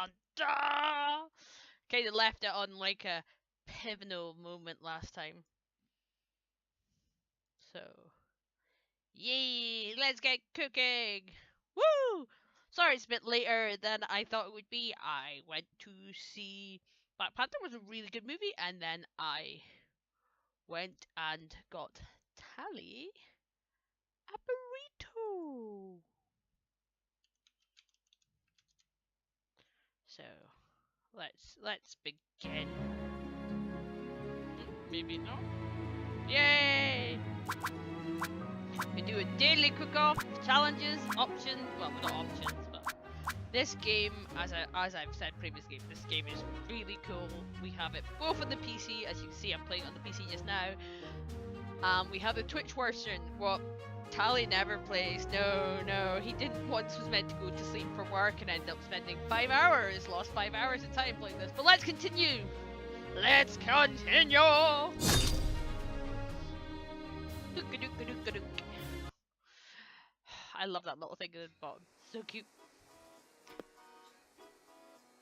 dun dun. Kind of left it on like a pivotal moment last time. So, yay! Let's get cooking. Woo! Sorry, it's a bit later than I thought it would be. I went to see Black Panther. Was a really good movie, and then I went and got Tally a burrito. So let's begin. Maybe not. Yay! We do a daily cook-off, challenges, options. Well, not options, but this game, as I've said previously, this game is really cool. We have it both on the PC, as you can see, I'm playing on the PC just now. We have the Twitch version. What Tally never plays. No, he didn't once was meant to go to sleep for work and ended up spending 5 hours, lost 5 hours of time playing this. But let's continue. Let's continue. I love that little thing at the bottom. So cute.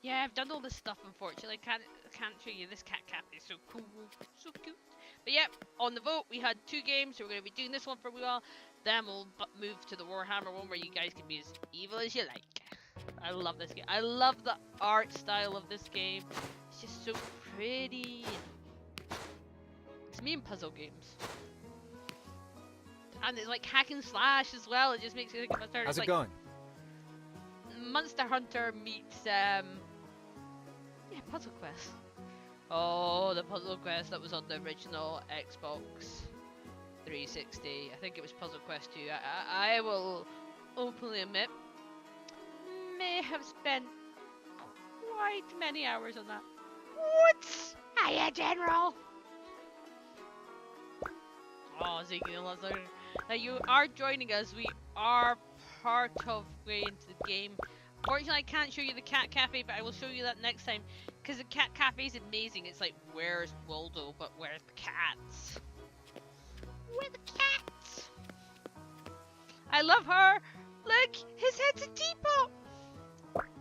Yeah, I've done all this stuff. Unfortunately, can't show you. This cat is so cool, so cute. But yep, on the vote we had 2 games, so we're gonna be doing this one for a while. Then we'll move to the Warhammer one, where you guys can be as evil as you like. I love this game. I love the art style of this game. It's just so pretty. It's me in puzzle games. And it's like hack and slash as well. It just makes you think of a How's it like going? Monster Hunter meets yeah, Puzzle Quest. Oh, the Puzzle Quest that was on the original Xbox 360. I think it was Puzzle Quest 2. I will openly admit, may have spent quite many hours on that. What? Hiya, General! Oh, Ezekiel, that's like... Now you are joining us. We are part of way into the game. Fortunately, I can't show you the cat cafe, but I will show you that next time. Because the cat cafe is amazing. It's like, where's Waldo, but where's the cats? Where the cats? I love her. Look, his head's a teapot.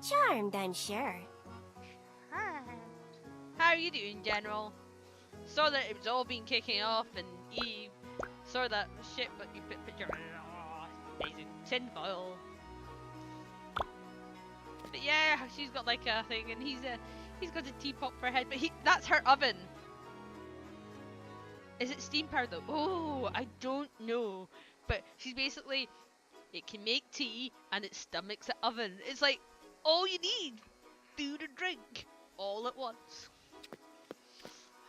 Charmed, I'm sure. How are you doing, General? Saw that it was all been kicking off, and Eve saw that shit, but you put your amazing tinfoil. But yeah, she's got like a thing, and he's got a teapot for a head, but that's her oven. Is it steam powered though? Oh, I don't know, but she's basically, it can make tea and it stomachs the oven. It's like all you need, food and drink, all at once.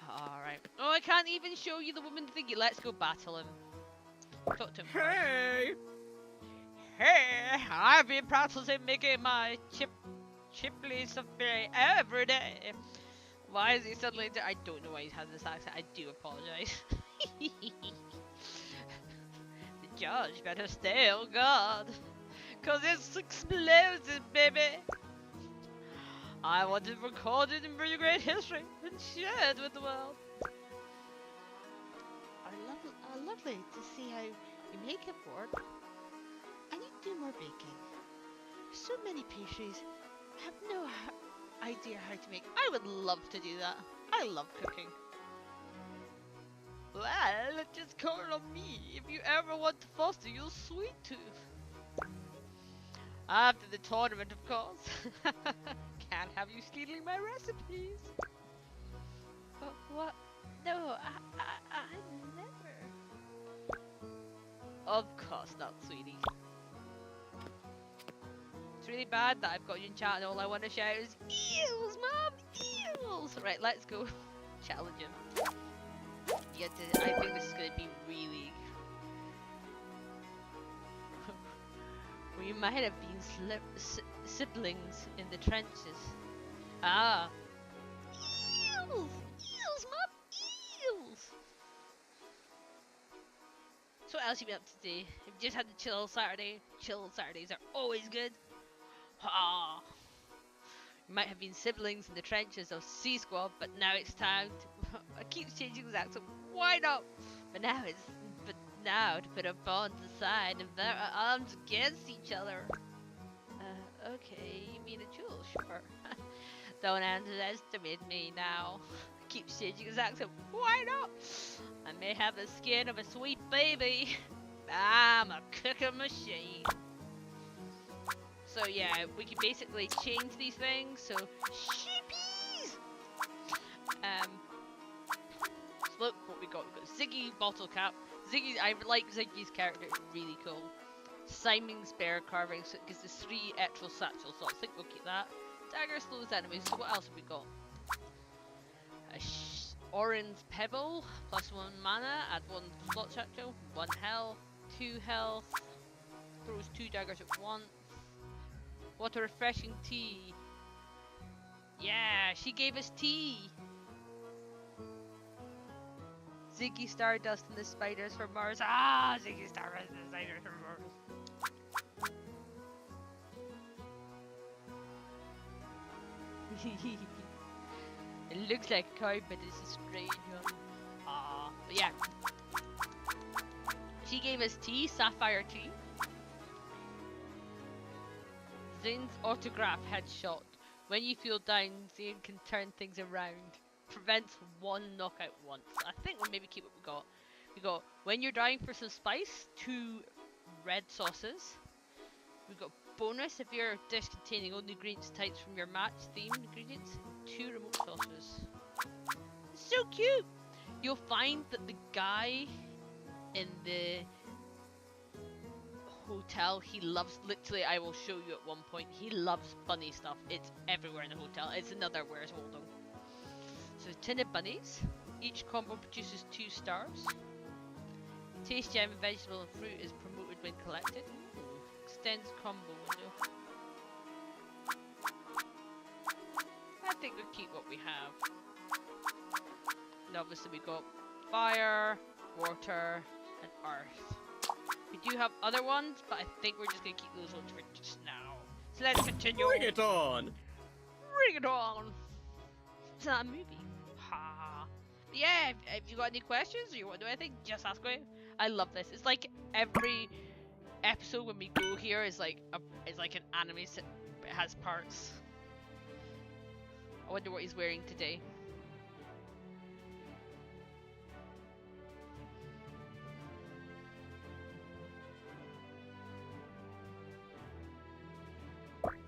Alright. Oh, I can't even show you the woman thingy. Let's go battle him. Talk to him. Hey! Hey! I've been practicing making my chiply souffle every day. Why is he suddenly... I don't know why he has this accent. I do apologise. The judge better stay on guard. Cause it's explosive, baby! I want it recorded in very great history and shared with the world. Lovely to see how you make it work. I need to do more baking. So many pastries. I have no idea how to make. I would love to do that. I love cooking. Well, just call on me if you ever want to foster your sweet tooth. After the tournament, of course. Can't have you stealing my recipes. But what? No, I never. Of course not, sweetie. It's really bad that I've got you in chat and all I want to shout is eels, mom, eels. Right, let's go challenge him. I think this is going to be really... We might have been siblings in the trenches. Ah. Eels! Eels, mom! Eels! So what else have you been up to today? Have you just had the chill Saturday? Chill Saturdays are always good. Ah. You might have been siblings in the trenches of C Squad, but now it's time to... I keep changing his accent. Why not? But now to put our bonds aside and bear our arms against each other. Okay, you mean a duel? Sure. Don't underestimate me now. Keep changing his accent. Why not? I may have the skin of a sweet baby. I'm a cooking machine. So yeah, we can basically change these things. So sheepies. So look what we got. We've got Ziggy Bottle Cap. I like Ziggy's character. It's really cool. Simon's bear carving. So it gives us 3 actual satchels. So I think we'll keep that. Dagger slows enemies. So what else have we got? Orange Pebble, +1 mana, add 1 slot satchel, 1 health, 2 health, throws 2 daggers at once. What a refreshing tea. Yeah, she gave us tea. Ziggy Stardust and the Spiders from Mars. Ah, Ziggy Stardust and the Spiders from Mars. It looks like a card, but it's a strange one. But yeah. She gave us tea, sapphire tea. Zane's autograph headshot. When you feel down, Zane can turn things around. Prevents 1 knockout once. I think we'll maybe keep what we got. We got, when you're dying for some spice, 2 red sauces. We got bonus if you're dish containing only ingredients types from your match themed ingredients. 2 remote sauces. So cute! You'll find that the guy in the hotel, he loves, literally I will show you at one point, he loves bunny stuff. It's everywhere in the hotel. It's another Where's Waldo. So tin of bunnies. Each combo produces 2 stars. Taste gem, vegetable and fruit is promoted when collected. Extends combo window. I think we'll keep what we have. And obviously we got fire, water, and earth. We do have other ones, but I think we're just gonna keep those ones for just now. So let's continue. Bring it on! Bring it on! It's not a movie. Ha! But yeah, if you got any questions or you want to do anything, just ask away. I love this. It's like every episode when we go here is like an anime, but it has parts. I wonder what he's wearing today.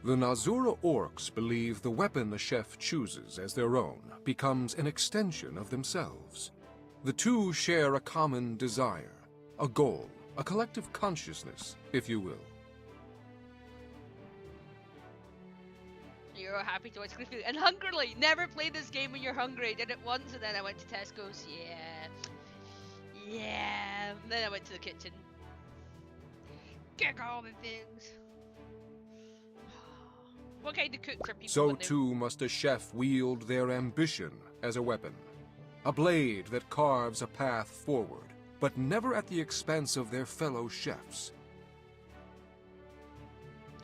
The Nazura orcs believe the weapon the chef chooses as their own becomes an extension of themselves. The two share a common desire, a goal, a collective consciousness, if you will. You're happy to watch Cliffy and hungrily. Never play this game when you're hungry. Did it once and then I went to Tesco's. Yeah. And then I went to the kitchen. Get all the things. What kind of cooks are people? So too must a chef wield their ambition as a weapon. A blade that carves a path forward, but never at the expense of their fellow chefs.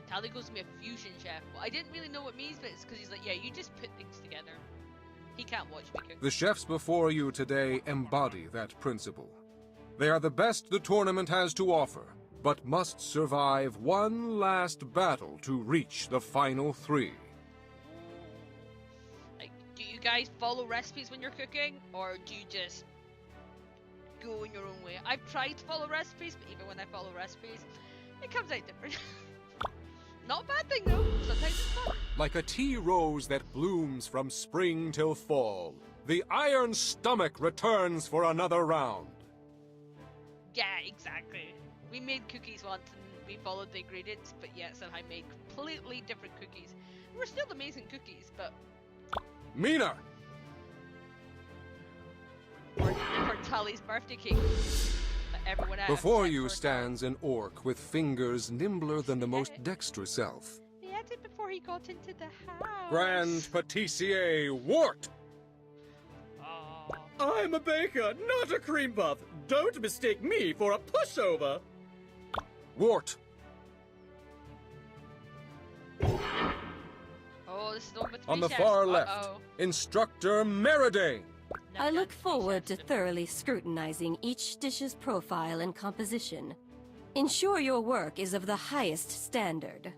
Tally goes to be a fusion chef. Well, I didn't really know what it means, but it's because he's like, yeah, you just put things together. He can't watch me cook. The chefs before you today embody that principle. They are the best the tournament has to offer, but must survive one last battle to reach the final 3. Like, do you guys follow recipes when you're cooking, or do you just go in your own way? I've tried to follow recipes, but even when I follow recipes, it comes out different. Not a bad thing though, sometimes it's fun. Like a tea rose that blooms from spring till fall, the Iron Stomach returns for another round. Yeah, exactly. We made cookies once and we followed the ingredients, but yet somehow made completely different cookies. We're still amazing cookies, but... Mina! Or Tully's birthday cake. But everyone else... Before you stands an orc with fingers nimbler than the most dexterous elf. He had it before he got into the house. Grand Patissier Wart! Oh. I'm a baker, not a cream puff. Don't mistake me for a pushover. Wart! Oh, this is the one with On the 3 chefs. far left, Uh-oh. Instructor Meridane! I look forward to thoroughly scrutinizing each dish's profile and composition. Ensure your work is of the highest standard.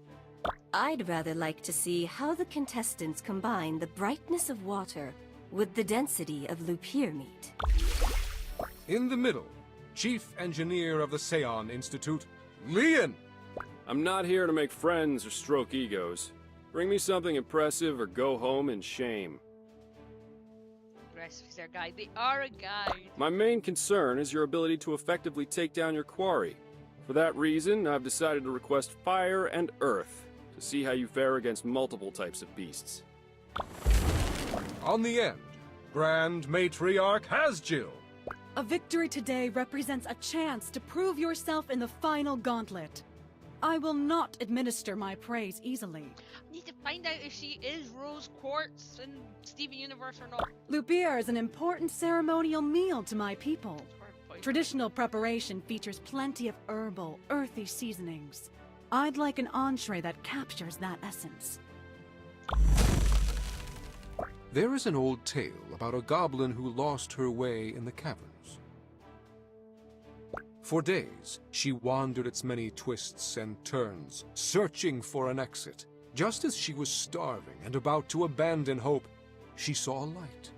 I'd rather like to see how the contestants combine the brightness of water with the density of Lupir meat. In the middle, Chief Engineer of the Seon Institute, Leon! I'm not here to make friends or stroke egos. Bring me something impressive or go home in shame. Aggressive is their guide. They are a guide. My main concern is your ability to effectively take down your quarry. For that reason, I've decided to request fire and earth to see how you fare against multiple types of beasts. On the end, Grand Matriarch Hasjill. A victory today represents a chance to prove yourself in the final gauntlet. I will not administer my praise easily. I need to find out if she is Rose Quartz in Steven Universe or not. Lupir is an important ceremonial meal to my people. Traditional preparation features plenty of herbal, earthy seasonings. I'd like an entree that captures that essence. There is an old tale about a goblin who lost her way in the caverns. For days, she wandered its many twists and turns, searching for an exit. Just as she was starving and about to abandon hope, she saw a light.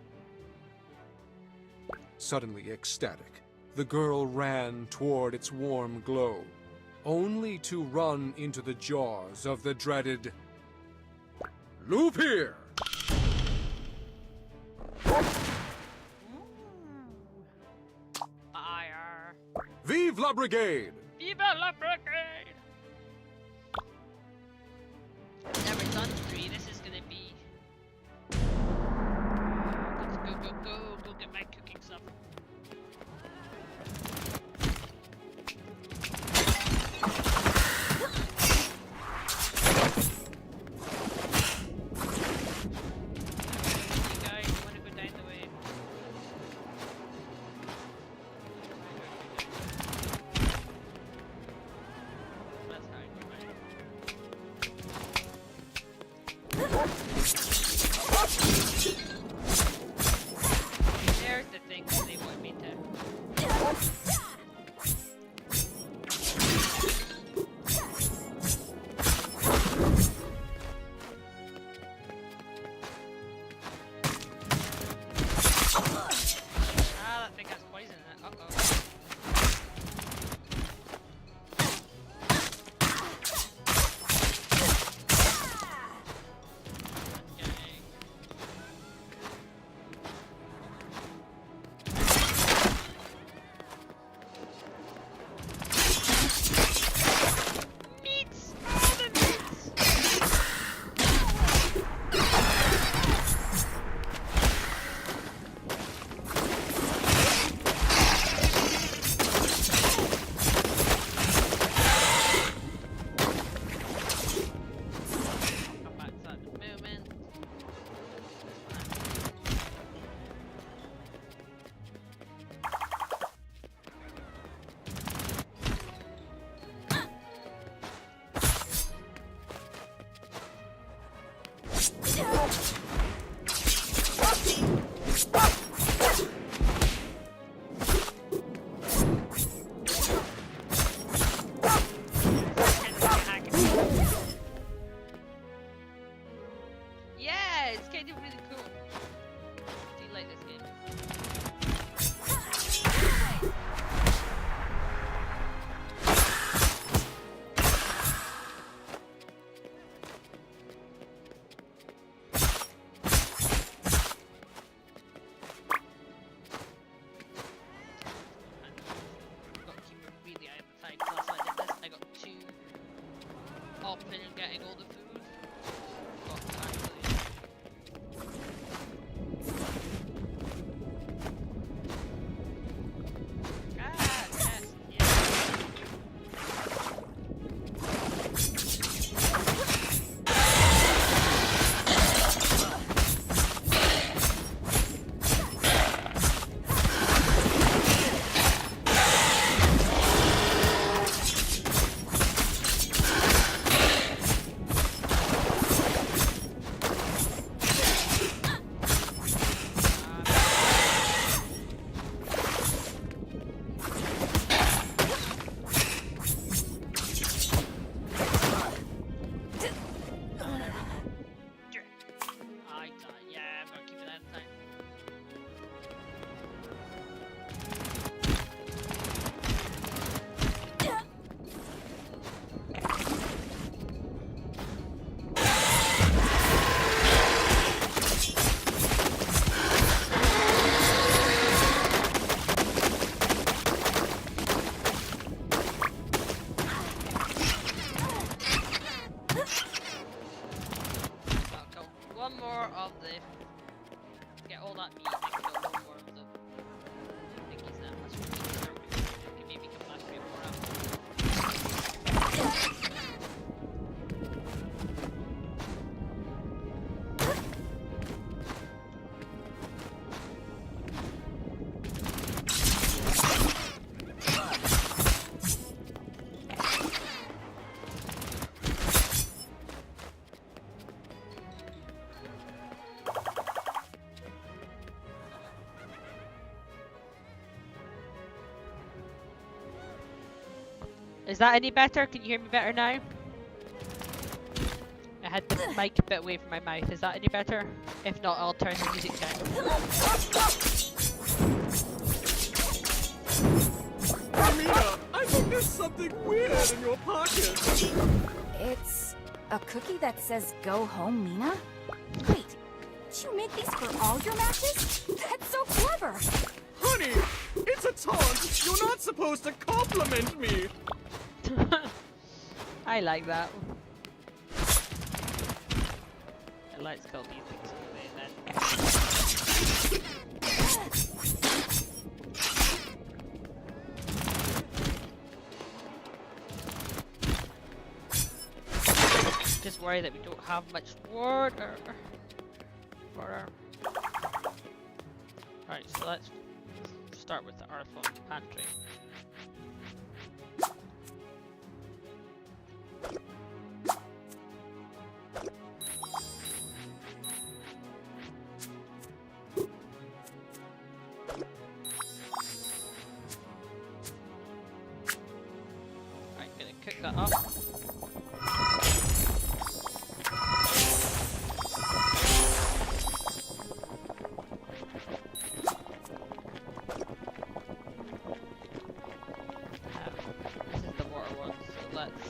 Suddenly ecstatic, the girl ran toward its warm glow, only to run into the jaws of the dreaded Lupir! Fire. Vive la Brigade! Viva la Brigade! Never done 3. This is gonna be. Go get my cooking stuff. You guys wanna go down the way? That's how I do There's the thing that they want me to. Ah, that thing has poison in it. Uh-oh. Okay. Meats! All the meats! Come back to that movement. Yeah, it's kind of really cool. Do you like this game? Got to keep it really eye on the time. Last time I did this, I got 2 up in getting all the food. Got actually one more of the... Get all that meat and kill one more of the... Thingies now. That's what we can maybe come back to it more after. Is that any better? Can you hear me better now? I had the mic a bit away from my mouth. Is that any better? If not, I'll turn the music down. Mina, I think there's something weird in your pocket. It's a cookie that says "Go home, Mina." Wait, did you make these for all your matches? That's so clever. Honey, it's a taunt. You're not supposed to compliment me. I like that. Let's go these things away then. Just worry that we don't have much water for our... Right, so let's start with the earth pantry. Cook that up. This is the water one, so let's...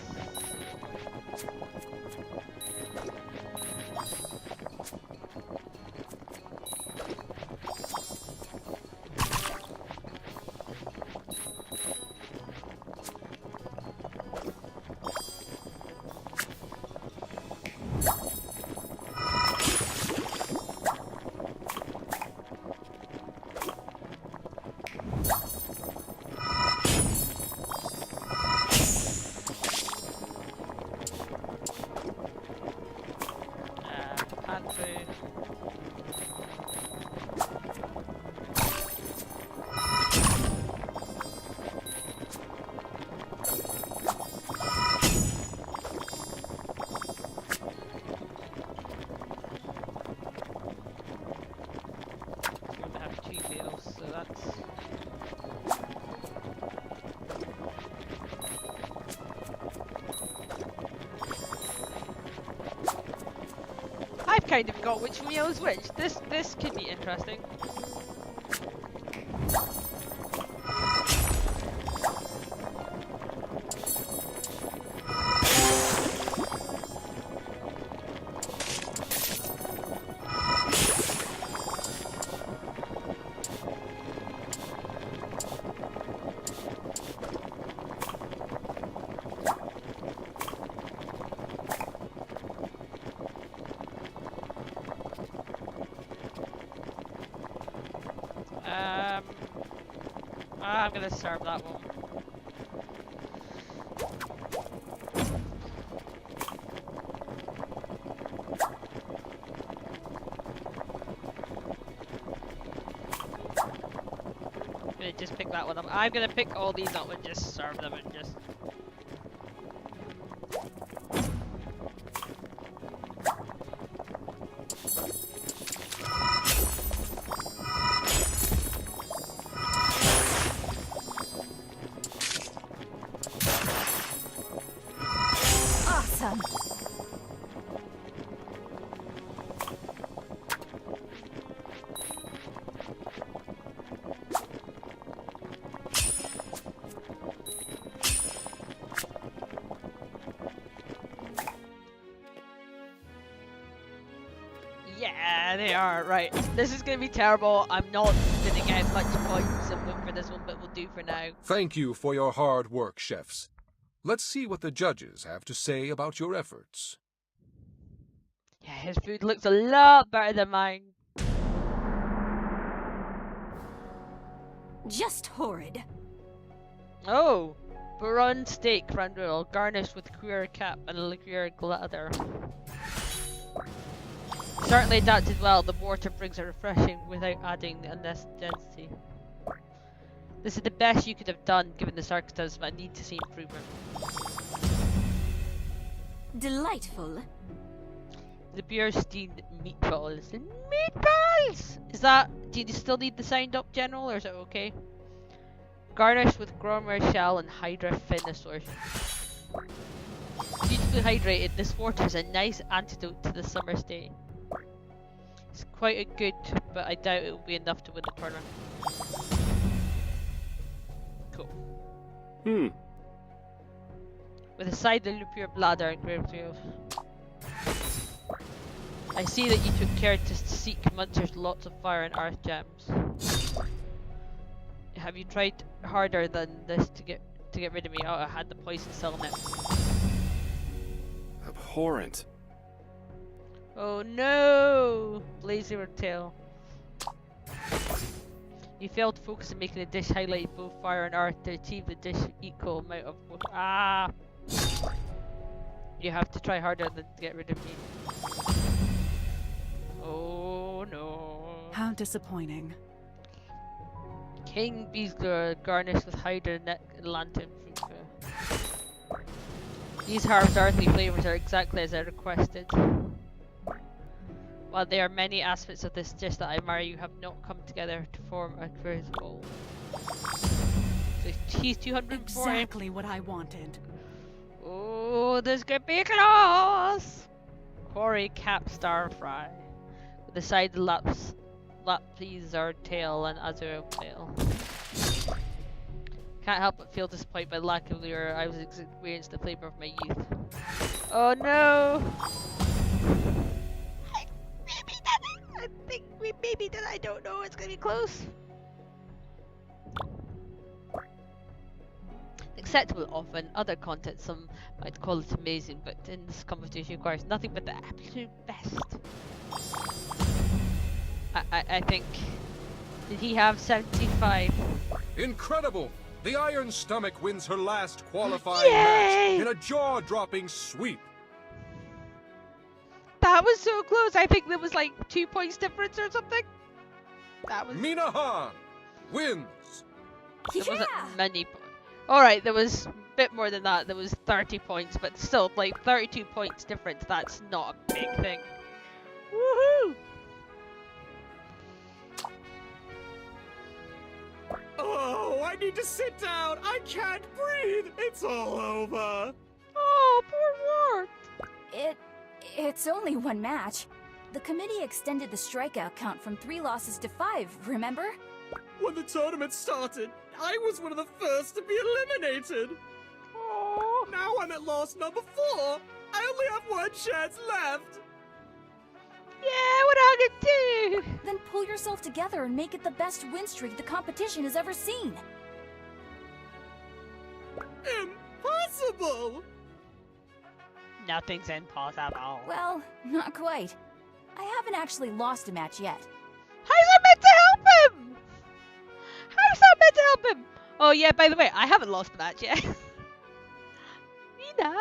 pantry. We have 2 bales, so that's... I've kind of got which meal is which. This could be interesting. I'm gonna serve that one. I'm gonna just pick that one up. I'm gonna pick all these up and just serve them and just... Awesome. Yeah, they are, right. This is gonna be terrible. I'm not gonna get much points for this one, but we'll do for now. Thank you for your hard work, chefs. Let's see what the judges have to say about your efforts. Yeah, his food looks a lot better than mine. Just horrid. Oh, Buron steak crandall garnished with queer cap and liqueur glitter. Certainly adapted well. The water brings it refreshing without adding unnecessary density. This is the best you could have done given the circumstances, but I need to see improvement. Delightful. The beer steamed meatballs. Meatballs! Is that... Do you still need the signed up, General, or is it okay? Garnished with Gromer shell and Hydra fin assortment. Beautifully hydrated, this water is a nice antidote to the summer's day. It's quite a good, but I doubt it will be enough to win the tournament. Cool. With a side of Lupure bladder and grape juice. I see that you took care to seek Muncher's lots of fire and earth gems. Have you tried harder than this to get rid of me? Oh, I had the poison cell in it. Abhorrent. Oh no! Blazer tail. You failed to focus on making the dish highlight both fire and earth to achieve the dish equal amount of both. Ah! You have to try harder than to get rid of me. Oh no. How disappointing. King Beesler garnished with Hydra neck and lantern fruit. These herbs' earthly flavors are exactly as I requested. While there are many aspects of this dish that I admire, you have not come together to form a cohesive whole. So he's 240. Exactly what I wanted. Oh, there's gonna be claws! Quarry cap star fry. With the side lapizar tail and azure tail. Can't help but feel disappointed by the lack of lure. I was experiencing the flavor of my youth. Oh no! I think we maybe that I don't know. It's gonna be close. Acceptable often. Other content, some might call it amazing, but in this competition requires nothing but the absolute best. I think. Did he have 75? Incredible! The Iron Stomach wins her last qualifying match in a jaw-dropping sweep. That was so close. I think there was like 2 points difference or something. That was. Mina Han wins. There wasn't many. Alright, there was a bit more than that. There was 30 points, but still, like 32 points difference. That's not a big thing. Woohoo! Oh, I need to sit down. I can't breathe. It's all over. Oh, poor Wart. It's only one match. The committee extended the strikeout count from 3 losses to 5, remember? When the tournament started, I was one of the first to be eliminated. Oh. Now I'm at loss number 4. I only have 1 chance left. Yeah, what am I gonna do? Then pull yourself together and make it the best win streak the competition has ever seen. Impossible! Nothing's impossible. Well, not quite. I haven't actually lost a match yet. How's that meant to help him? How's that meant to help him? Oh yeah, by the way, I haven't lost a match yet. Mina!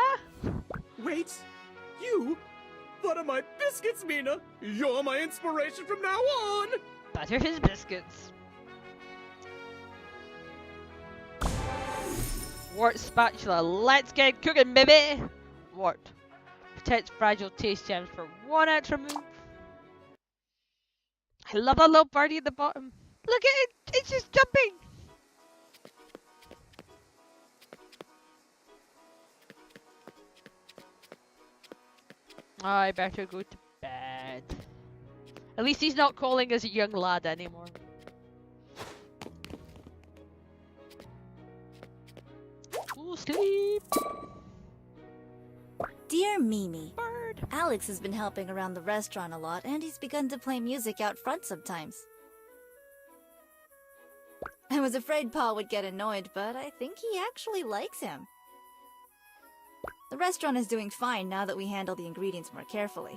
Wait, you? Butter my biscuits, Mina! You're my inspiration from now on! Butter his biscuits. Wart spatula, let's get cooking, baby! Wart. Protects fragile taste gems for 1 extra move. I love that little birdie at the bottom. Look at it! It's just jumping! I better go to bed. At least he's not calling us a young lad anymore. Full sleep. Dear Mimi, Bird. Alex has been helping around the restaurant a lot, and he's begun to play music out front sometimes. I was afraid Paul would get annoyed, but I think he actually likes him. The restaurant is doing fine now that we handle the ingredients more carefully.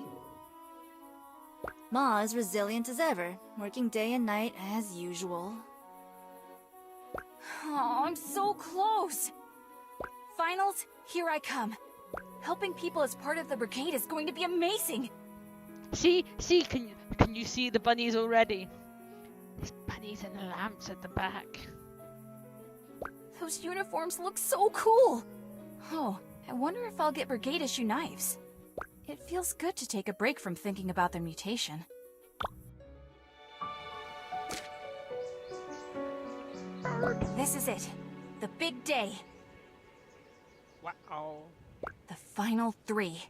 Ma is resilient as ever, working day and night as usual. Oh, I'm so close! Finals, here I come. Helping people as part of the brigade is going to be amazing! See, can you see the bunnies already? There's bunnies and lamps at the back. Those uniforms look so cool! Oh, I wonder if I'll get brigade issue knives. It feels good to take a break from thinking about their mutation. This is it. The big day. Wow. The final 3.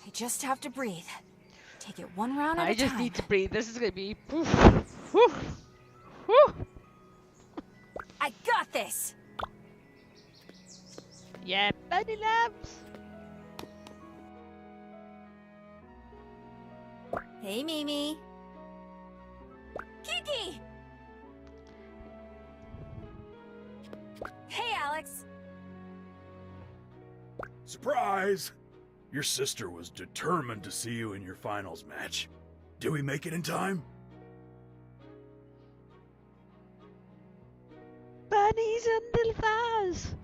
I just have to breathe. Take it one round at a time. I just need to breathe. This is gonna be. Poof, poof, poof. I got this! Yeah, bunny lamps. Hey, Mimi. Kiki! Hey, Alex. Surprise! Your sister was determined to see you in your finals match. Did we make it in time? Bunnies and little flowers.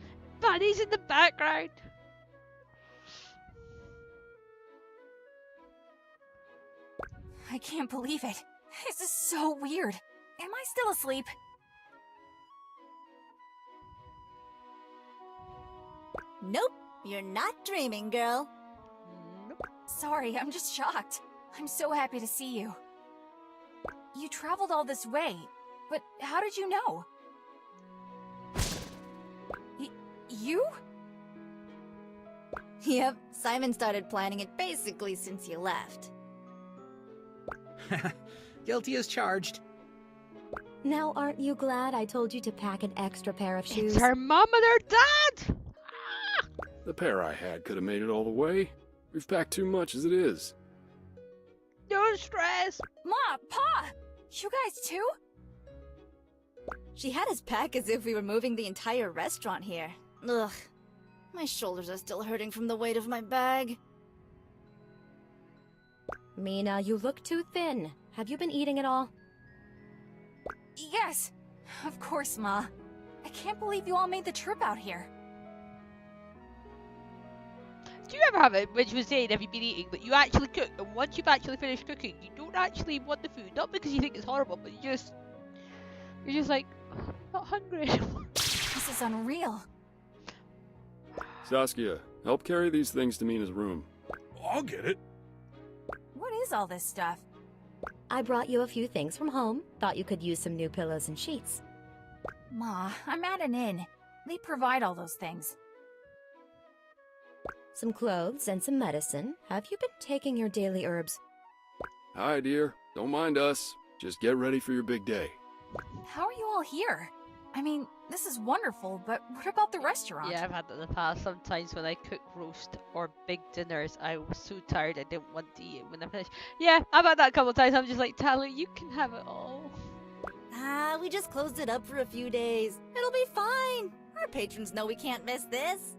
Bunnies in the background. I can't believe it. This is so weird. Am I still asleep? Nope, you're not dreaming, girl. Sorry, I'm just shocked. I'm so happy to see you. You traveled all this way, but how did you know? You? Yep, Simon started planning it basically since you left. Guilty as charged. Now, aren't you glad I told you to pack an extra pair of shoes? It's her mom and her dad! The pair I had could have made it all the way. We've packed too much as it is. No stress! Ma, Pa! You guys too? She had us pack as if we were moving the entire restaurant here. Ugh. My shoulders are still hurting from the weight of my bag. Mina, you look too thin. Have you been eating at all? Yes, of course, Ma. I can't believe you all made the trip out here. Do you ever have it, which was saying, have you been eating, but you actually cook, and once you've actually finished cooking, you don't actually want the food, not because you think it's horrible, but you're just like, I'm not hungry anymore. This is unreal. Saskia, help carry these things to Mina's room. I'll get it. What is all this stuff? I brought you a few things from home. Thought you could use some new pillows and sheets. Ma, I'm at an inn. They provide all those things. Some clothes and some medicine. Have you been taking your daily herbs? Hi, dear. Don't mind us. Just get ready for your big day. How are you all here? I mean, this is wonderful, but what about the restaurant? Yeah, I've had that in the past. Sometimes when I cook roast or big dinners, I was so tired I didn't want to eat it when I finished. Yeah, I've had that a couple of times. I'm just like, Tyler, you can have it all. We just closed it up for a few days. It'll be fine. Our patrons know we can't miss this.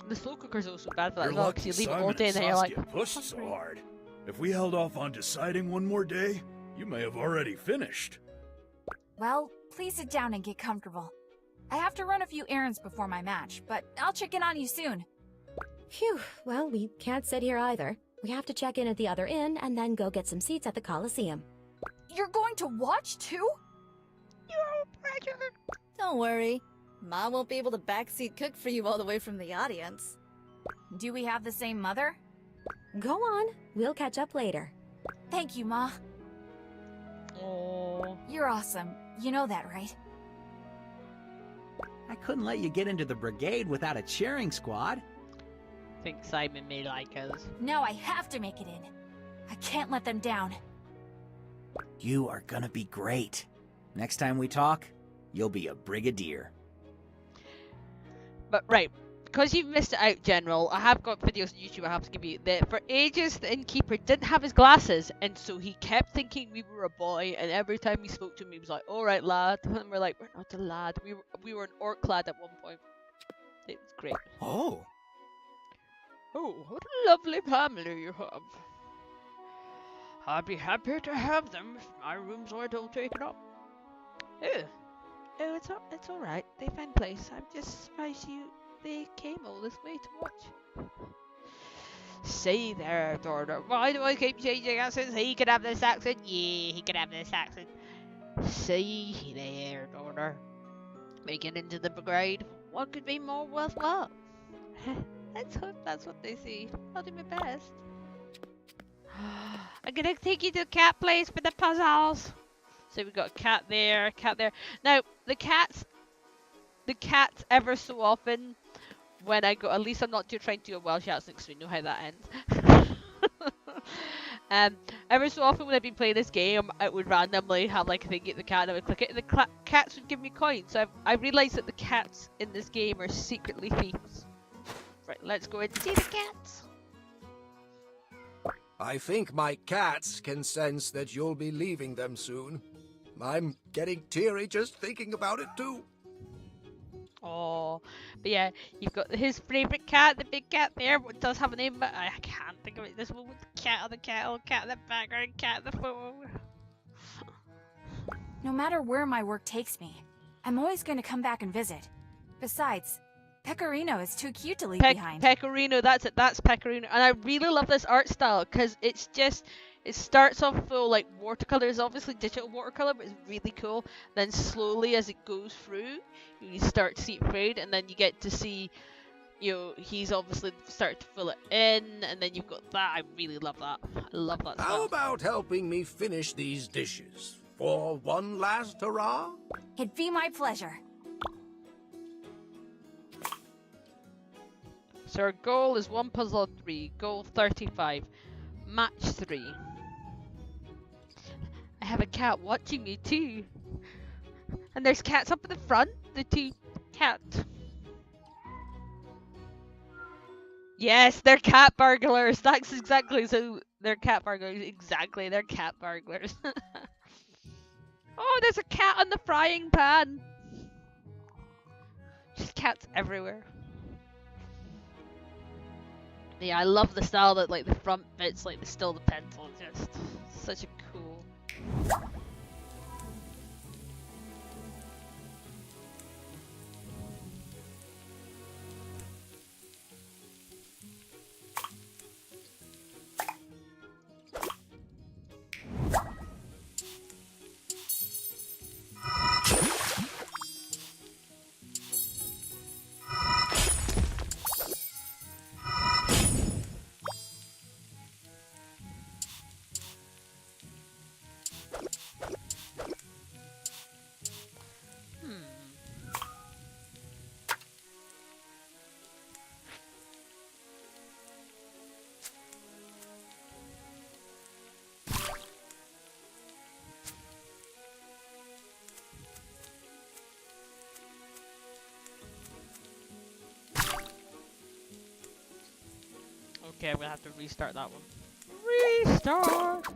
The slow cooker's also bad for that You're as well, lucky because you leave it Simon all day and and then you're Saskia like, pushed so hard. If we held off on deciding one more day, you may have already finished. Well, please sit down and get comfortable. I have to run a few errands before my match, but I'll check in on you soon. Phew, well, we can't sit here either. We have to check in at the other inn and then go get some seats at the Coliseum. You're going to watch too? Don't worry. Ma won't be able to backseat cook for you all the way from the audience. Do we have the same mother? Go on. We'll catch up later. Thank you, Ma. oh. You're awesome. You know that, right? I couldn't let you get into the brigade without a cheering squad. I think Simon may like us. Now I have to make it in. I can't let them down. You are gonna be great. Next time we talk, you'll be a brigadier. But right, because you've missed it out, General, I have got videos on YouTube I have to give you. That for ages, the innkeeper didn't have his glasses, and so he kept thinking we were a boy, and every time we spoke to him, he was like, alright, lad. And we're like, we're not a lad. We were an orc lad at one point. It was great. Oh. Oh, what a lovely family you have. I'd be happy to have them if my room's all taken up. Oh, it's all right. They find place. I'm just surprised they came all this way to watch. Say there, Dorner. Why do I keep changing accents? He could have this accent. Yeah, he could have this accent. Say there, Dorner. Making into the brigade. What could be more worthwhile? Let's hope that's what they see. I'll do my best. I'm gonna take you to the cat place for the puzzles. So we've got a cat there, cat there. Now the cats ever so often when I go, at least I'm not too trying to do a Welsh accent because we know how that ends. Ever so often when I've been playing this game, it would randomly have like a thing at the cat and I would click it and the cats would give me coins. So I realised that the cats in this game are secretly thieves. Right, let's go in to see the cats. I think my cats can sense that you'll be leaving them soon. I'm getting teary just thinking about it too. Oh, but yeah, you've got his favourite cat, the big cat there, what does have a name, but I can't think of it. This one with the cat on the kettle, cat in the background, cat in the photo. No matter where my work takes me, I'm always going to come back and visit. Besides, Pecorino is too cute to leave behind. Pecorino, that's it, that's Pecorino. And I really love this art style, because it's just, it starts off full like watercolors, obviously digital watercolor, but it's really cool. Then slowly as it goes through, you start to see it fade, and then you get to see, you know, he's obviously started to fill it in, and then you've got that. I really love that. I love that style. How about helping me finish these dishes? For one last hurrah? It'd be my pleasure. So our goal is 1 puzzle of 3, goal 35, match 3. I have a cat watching me too. And there's cats up at the front, the 2 cats. Yes, they're cat burglars. That's exactly, so they're cat burglars. Exactly, they're cat burglars. Oh, there's a cat on the frying pan. There's cats everywhere. Yeah, I love the style that like the front bits, like still the pencil, just such a cool. Okay, I'm gonna have to restart that one. Restart!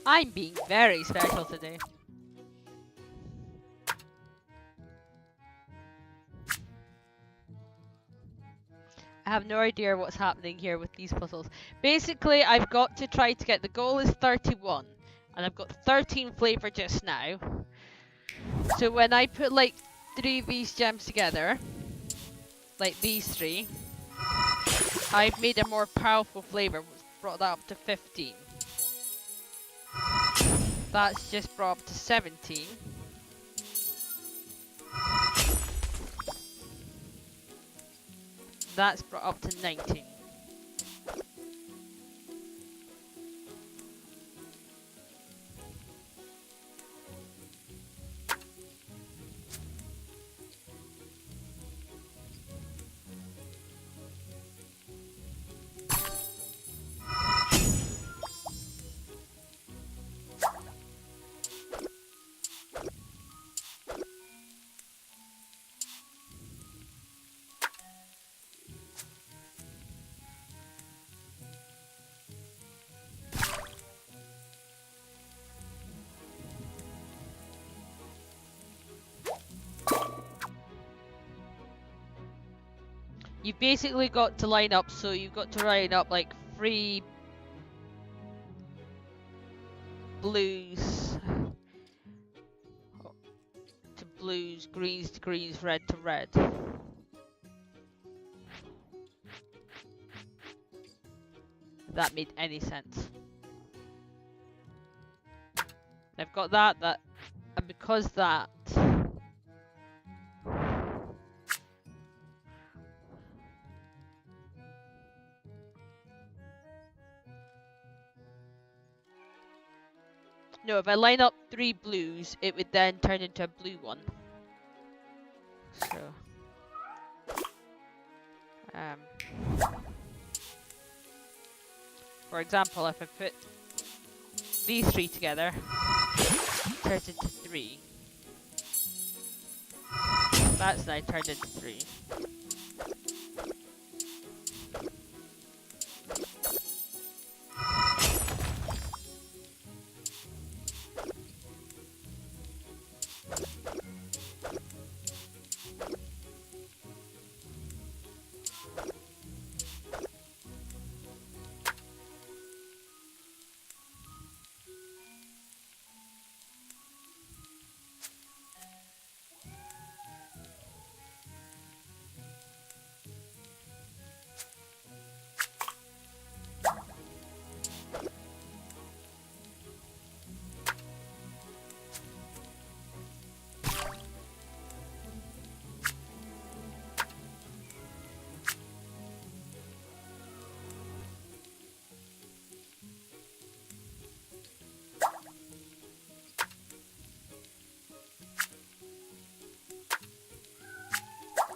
I'm being very special today. I have no idea what's happening here with these puzzles. Basically, I've got to try to get, the goal is 31, and I've got 13 flavor just now. So when I put like 3 of these gems together, like these 3, I've made a more powerful flavor, which brought that up to 15. That's just brought up to 17. That's brought up to 19. You've basically got to line up, so you've got to line up like 3 blues to blues, greens to greens, red to red. If that made any sense. I've got that, and because that, no, if I line up 3 blues, it would then turn into a blue one. So, for example, if I put these 3 together, it turns into 3. That's now turned into 3.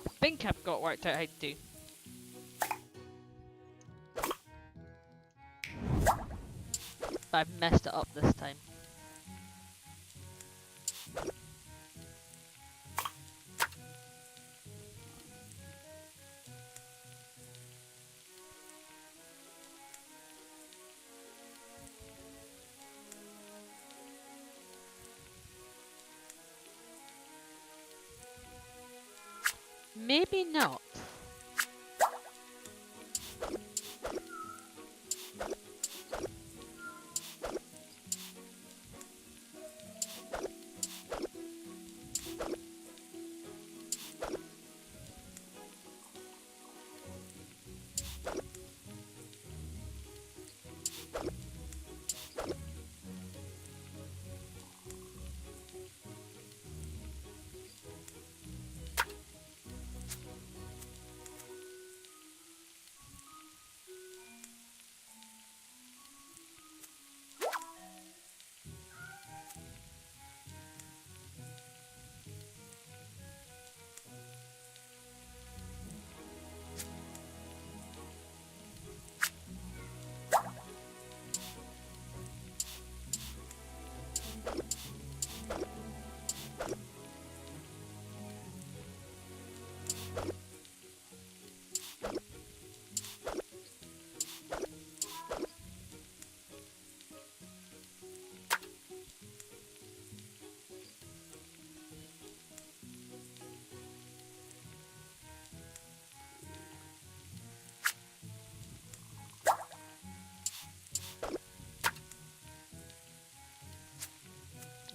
I think I've got worked out how to do. But I've messed it up this time. Maybe not.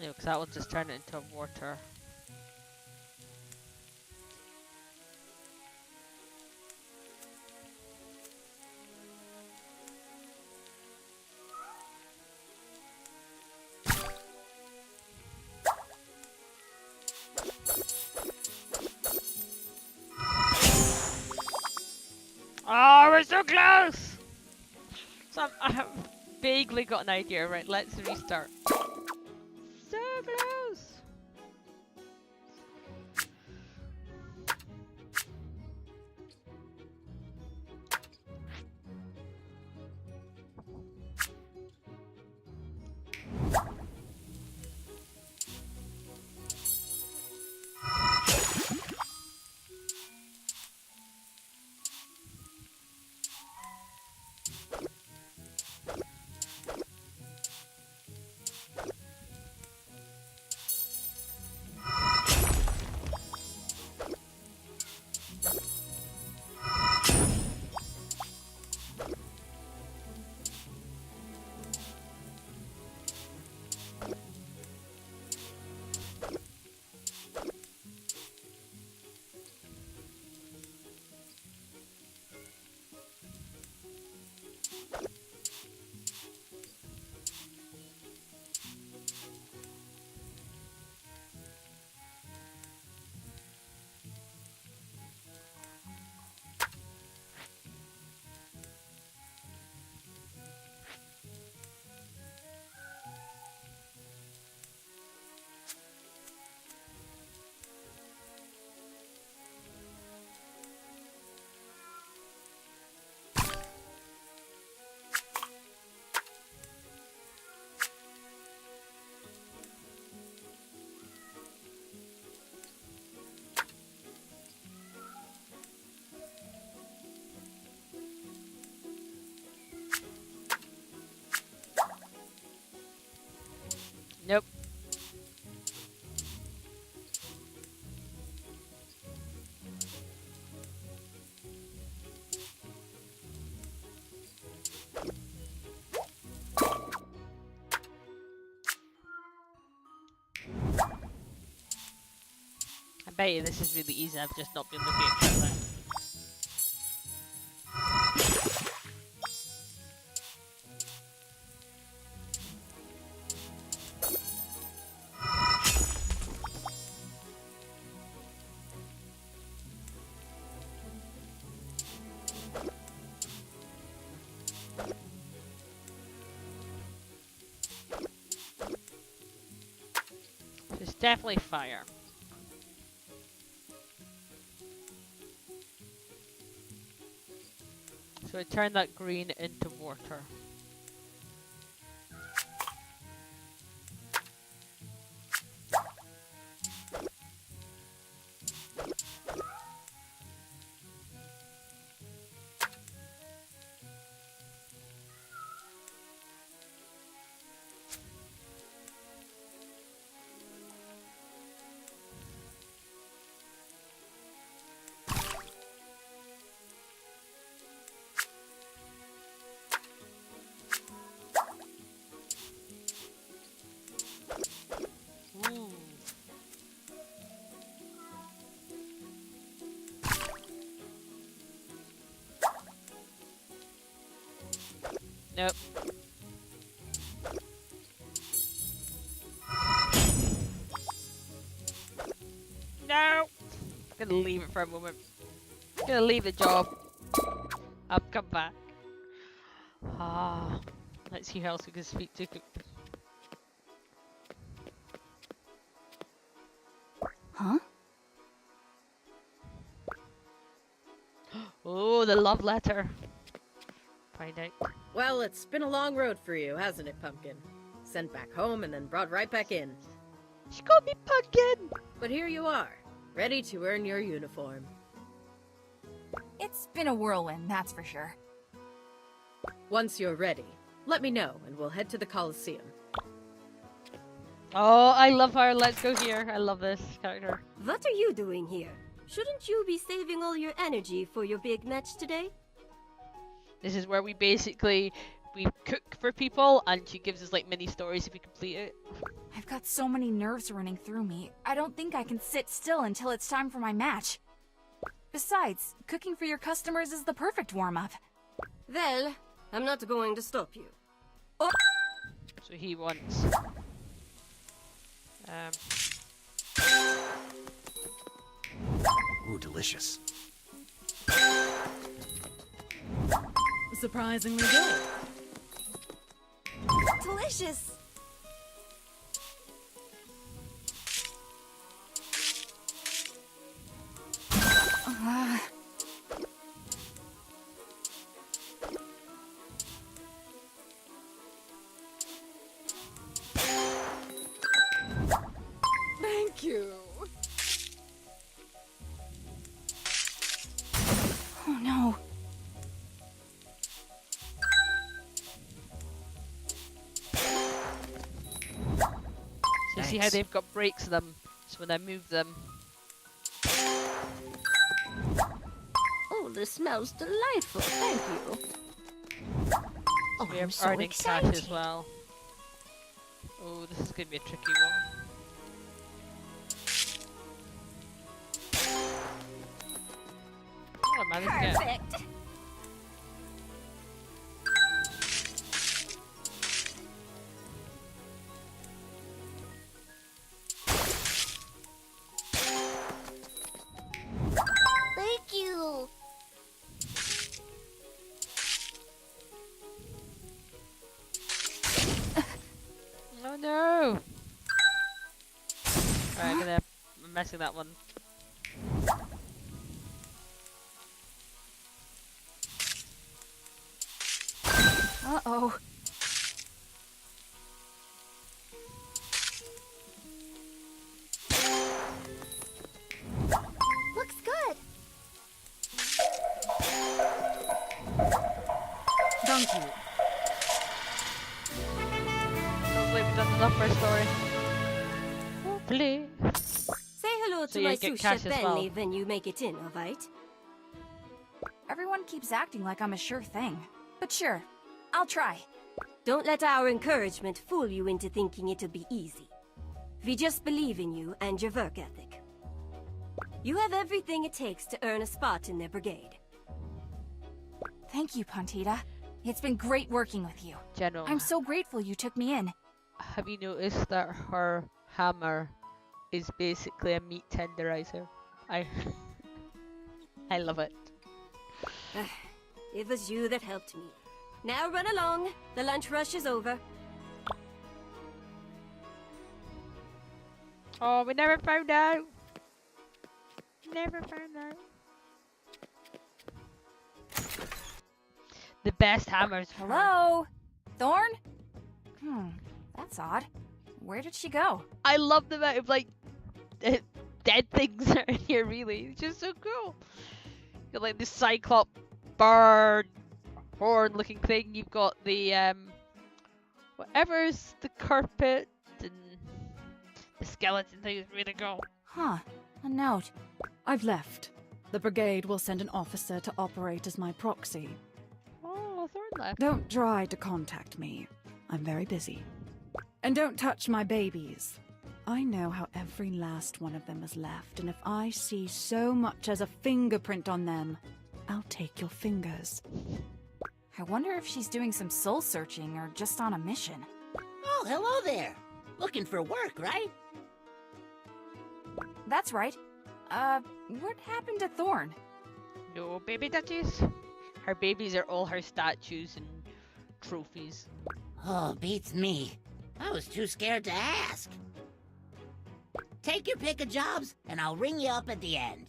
Yeah, because that will just turn it into water. Oh, we're so close! So I have vaguely got an idea. Right, let's restart. So close! Nope. I bet you this is really easy. I've just not been looking at it. It's definitely fire. So I turn that green into water. Ooh. Nope. No! Gonna leave it for a moment. Gonna leave the job. I'll come back. Ah, let's see who else we can speak to. Huh? Oh, the love letter. Find out. Well, it's been a long road for you, hasn't it, Pumpkin? Sent back home and then brought right back in. She called me Pumpkin! But here you are, ready to earn your uniform. It's been a whirlwind, that's for sure. Once you're ready, let me know and we'll head to the Colosseum. Oh, I love her. Let's go here. I love this character. What are you doing here? Shouldn't you be saving all your energy for your big match today? This is where we basically we cook for people, and she gives us like mini stories if we complete it. I've got so many nerves running through me. I don't think I can sit still until it's time for my match. Besides, cooking for your customers is the perfect warm-up. Well, I'm not going to stop you. So he wants. Ooh, delicious. Surprisingly good. Delicious! Thank you. Oh no. So you see how they've got brakes on them, so when I move them. Oh, this smells delightful. Thank you. So we have earning cash as well. Oh, this is gonna be a tricky one. Oh, I managed to get. Perfect! Thank you! Oh no! Alright, I'm messing that one. Uh-oh. Looks good! Thank you. Hopefully we've done enough for a story. Hopefully. Say hello So to you my get sous cash chef as well. Bentley when you make it in, alright? Everyone keeps acting like I'm a sure thing. But sure, I'll try. Don't let our encouragement fool you into thinking it'll be easy. We just believe in you and your work ethic. You have everything it takes to earn a spot in their brigade. Thank you, Pontita. It's been great working with you. General, I'm so grateful you took me in. have you noticed that her hammer is basically a meat tenderizer? I love it. It was you that helped me. Now run along. The lunch rush is over. Oh, we never found out. Never found out. The best hammers. Hello? Thorn? That's odd. Where did she go? I love the amount of like dead things that are in here. Really, it's just so cool. You got like this cyclop bird horn-looking thing. You've got the whatever's the carpet and the skeleton thing is really cool. Huh. A note. I've left. The brigade will send an officer to operate as my proxy. Oh, Thorn left. Don't try to contact me. I'm very busy. And don't touch my babies. I know how every last one of them is left, and if I see so much as a fingerprint on them, I'll take your fingers. I wonder if she's doing some soul searching or just on a mission. Oh, hello there. Looking for work, right? That's right. What happened to Thorn? No baby touches. Her babies are all her statues and trophies. Oh, beats me. I was too scared to ask. Take your pick of jobs, and I'll ring you up at the end.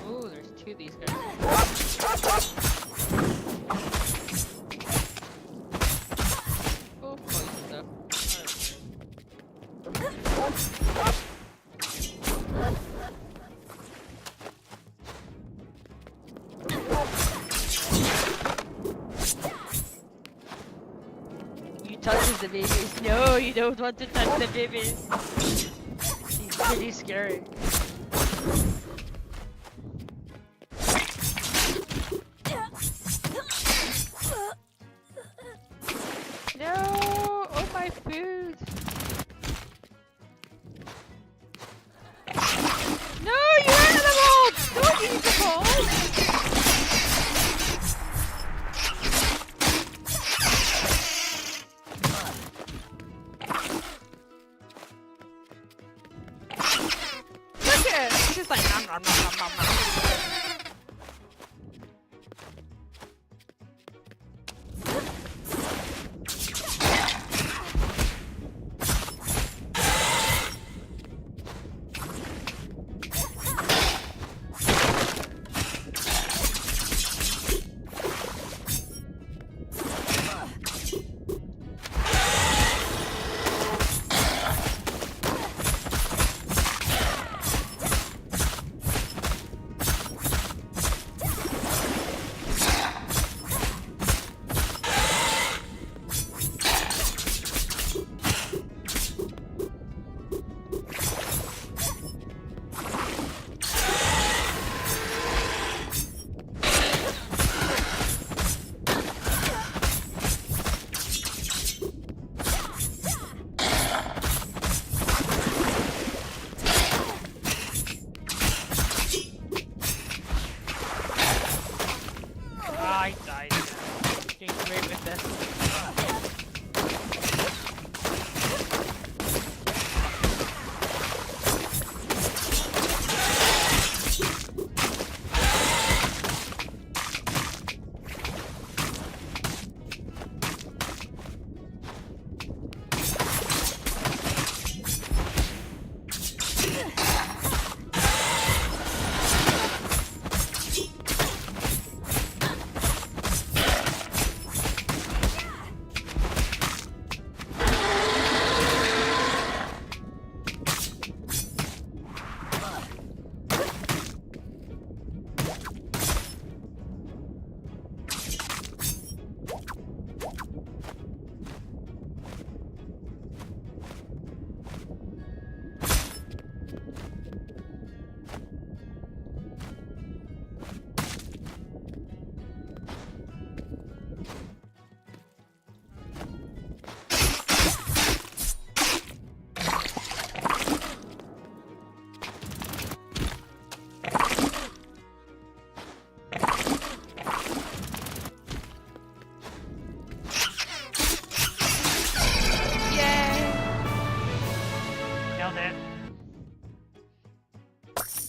Oh, there's two of these guys. touches the babies. No, you don't want to touch the babies. He's pretty scary. No! Oh, my food! No, you animals! Don't eat the balls! Look at it! It's just like nom nom nom nom nom nom. I died. Getting great with this.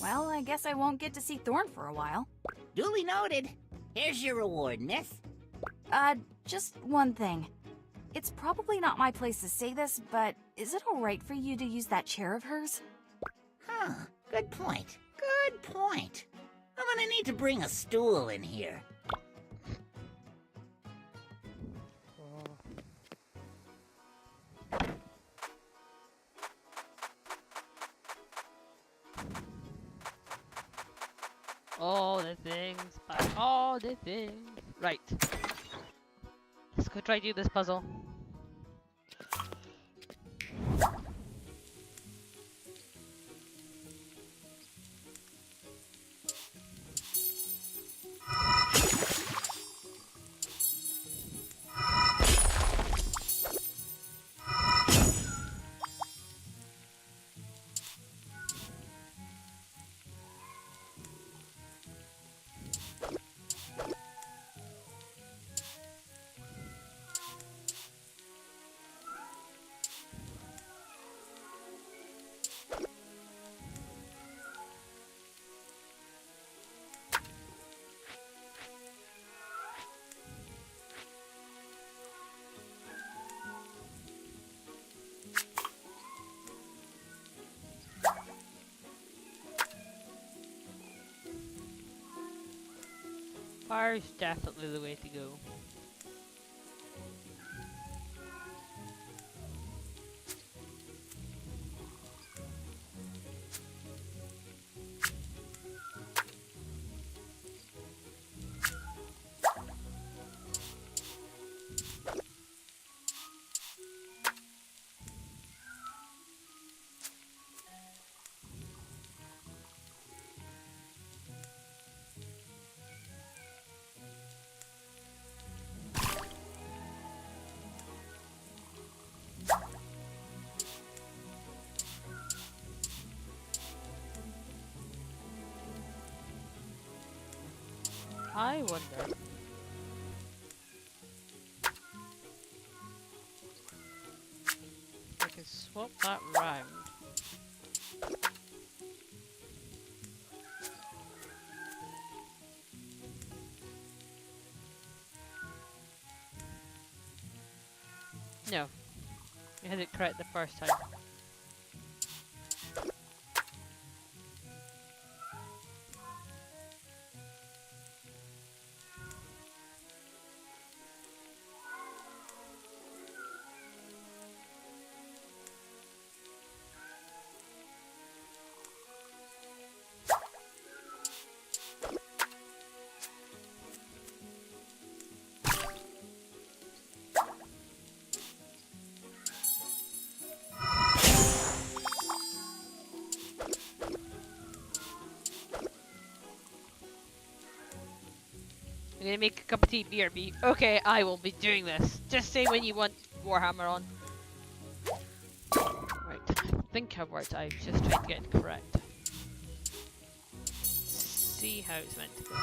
Well, I guess I won't get to see Thorn for a while. Duly noted. Here's your reward, miss. Just one thing. It's probably not my place to say this, but is it alright for you to use that chair of hers? Huh. Good point. Good point. I'm gonna need to bring a stool in here. All the things, but all the things. Right. Let's go try to do this puzzle. Fire is definitely the way to go. I wonder. I can swap that round. No. You had it correct the first time. I'm gonna make a cup of tea, BRB. Okay, I will be doing this. Just say when you want Warhammer on. Right, I think I've worked out. Just trying to get it correct. See how it's meant to go.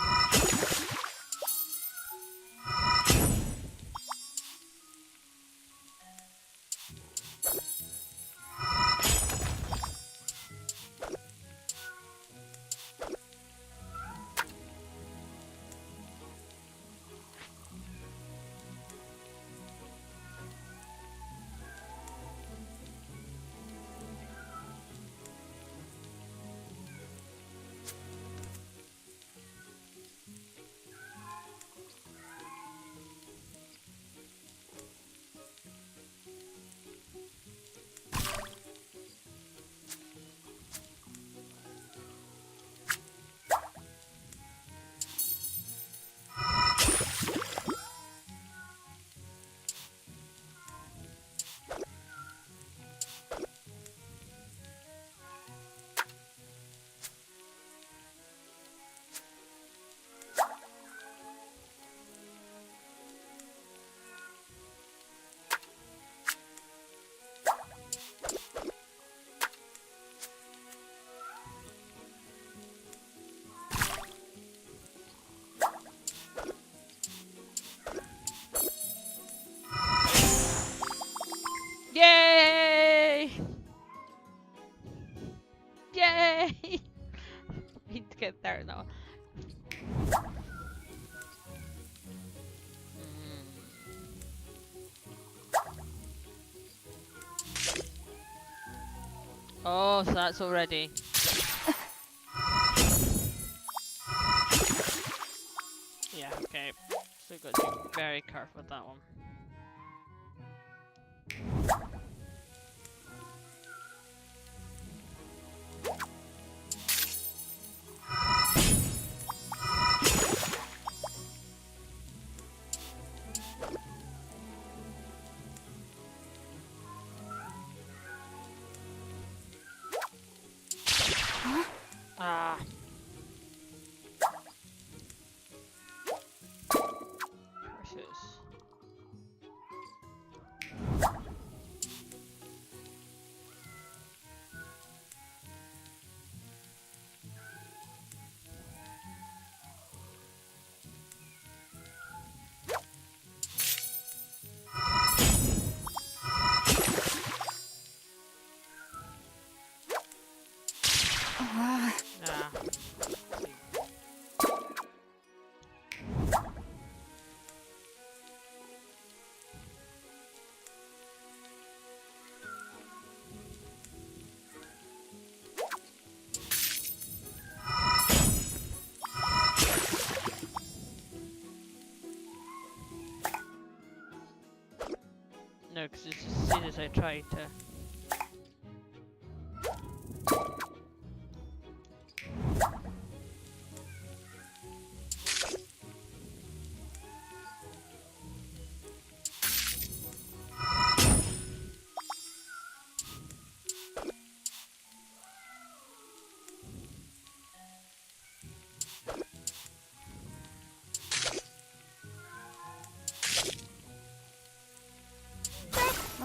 Yay! Yay! Need to get there now. Oh, so that's already. Yeah, okay. So got to be very careful with that one. Ah. Precious. Ah. No, because it's as soon as I try to.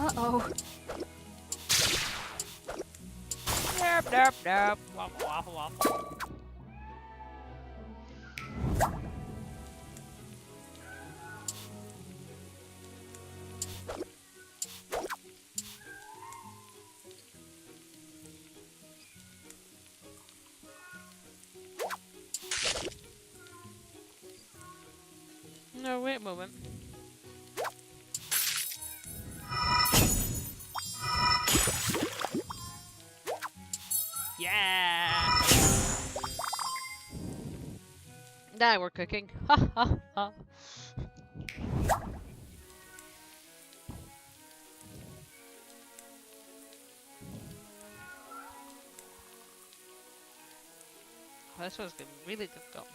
Uh-oh. Derp, derp, derp. Waffle, waffle, waffle. No, wait a moment. Yeah! Now we're cooking. Ha ha ha. Oh, this one's getting really difficult.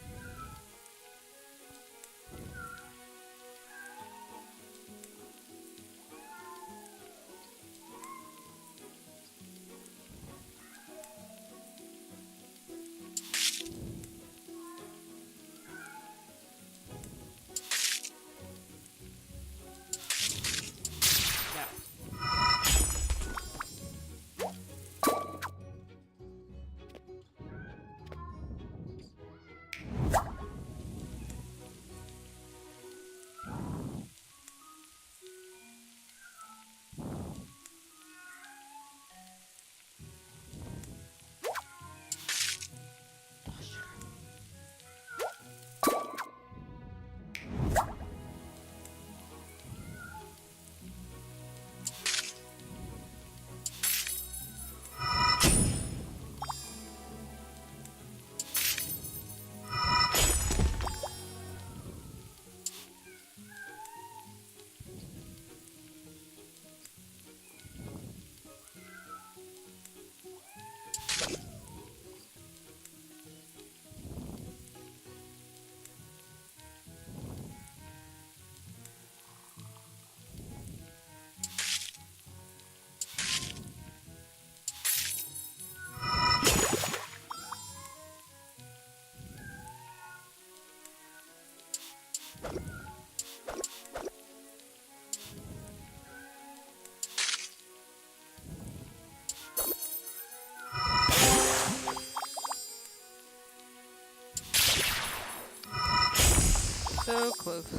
So close.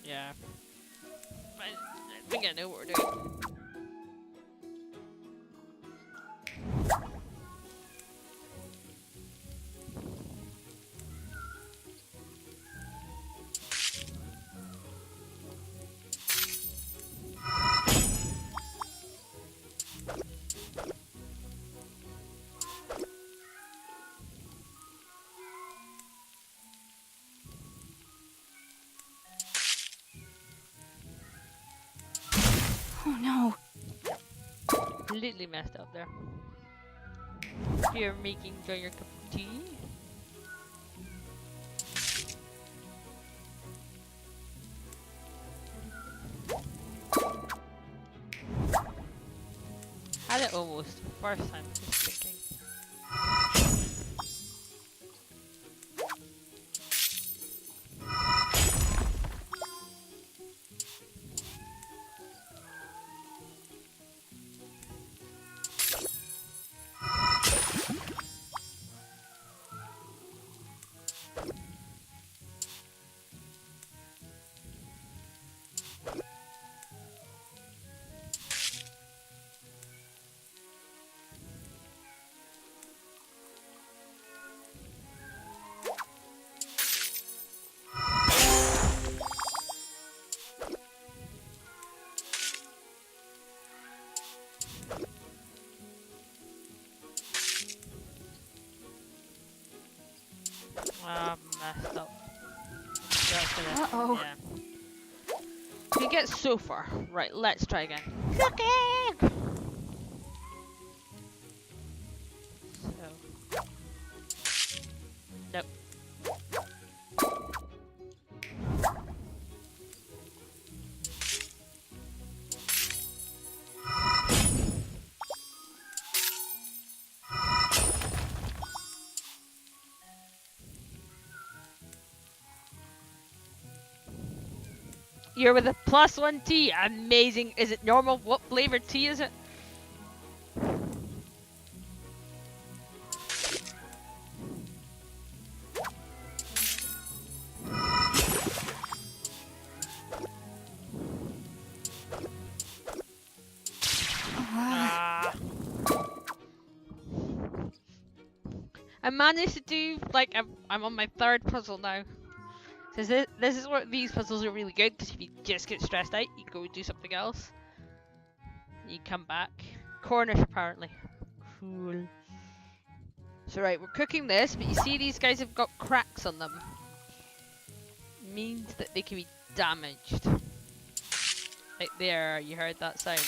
Yeah. I think I know what we're doing. Oh no. Completely messed up there. You're making your cup of tea? Had it almost. First time, just thinking. Messed up. Uh-oh. Yeah. We get so far. Right, let's try again. Cooking! So. Nope. You're with a +1 tea. Amazing. Is it normal? What flavor tea is it? I managed to do, like, I'm on my third puzzle now. So this is where these puzzles are really good, because if you just get stressed out, you go do something else. You come back. Cornish, apparently. Cool. So right, we're cooking this, but you see these guys have got cracks on them. Means that they can be damaged. Right there, you heard that sound.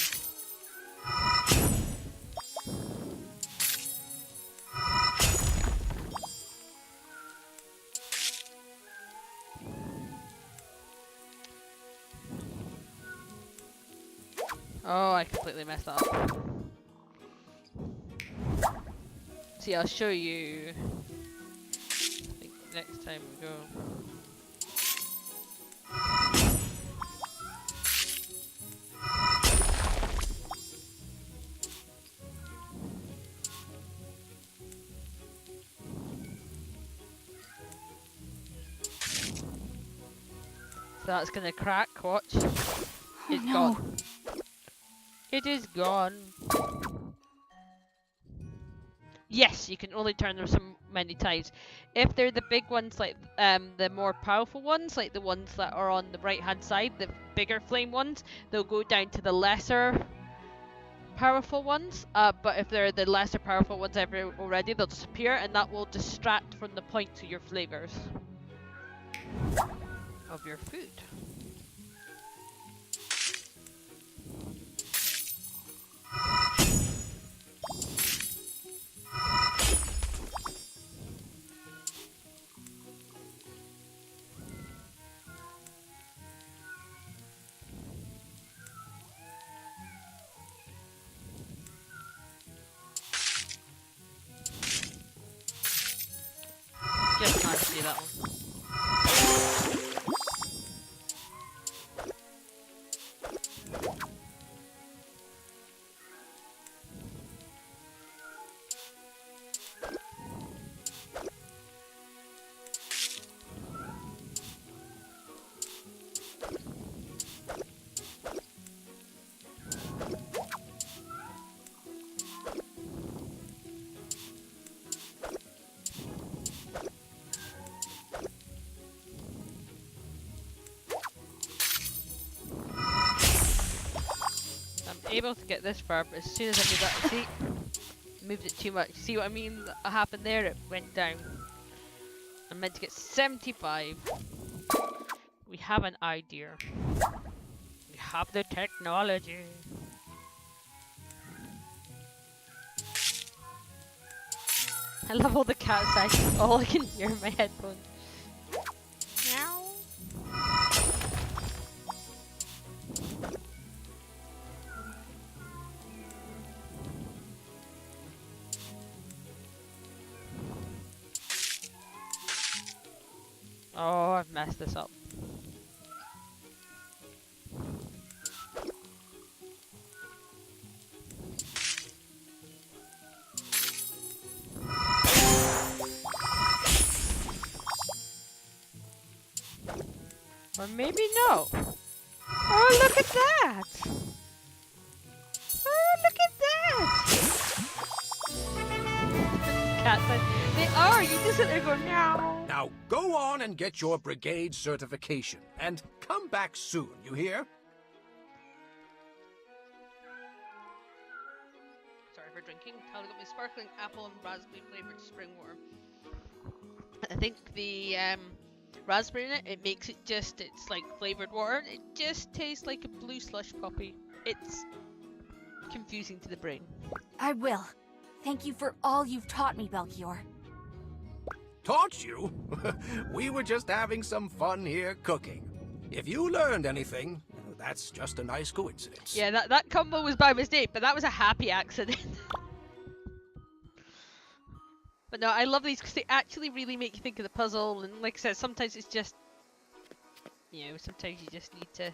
Oh, I completely messed that up. See, I'll show you. I think next time we go. So that's gonna crack, watch. It's gone. It is gone. Yes, you can only turn them so many times. If they're the big ones, like the more powerful ones, like the ones that are on the right hand side, the bigger flame ones, they'll go down to the lesser powerful ones. But if they're the lesser powerful ones already, they'll disappear, and that will distract from the point of your flavors of your food. Just nice to see that one. Able to get this far, but as soon as I moved that, see, moved it too much. See what I mean? What happened there? It went down. I'm meant to get 75. We have an idea. We have the technology. I love all the cat sounds. All I can hear in my headphones. Meow. Oh, I've messed this up. Or maybe no. Oh, look at that! Oh, look at that! Cat said, they are! You just sit there going, meow. Now go on and get your brigade certification, and come back soon, you hear? Sorry for drinking. Tyler got me sparkling apple and raspberry flavored spring water. I think the raspberry in it, it makes it just, it's like flavored water. It just tastes like a blue slush poppy. It's confusing to the brain. I will. Thank you for all you've taught me, Belchior. Taught you? We were just having some fun here cooking. If you learned anything, that's just a nice coincidence. Yeah, that combo was by mistake, but that was a happy accident. But no, I love these because they actually really make you think of the puzzle, and like I said, sometimes it's just, you know, sometimes you just need to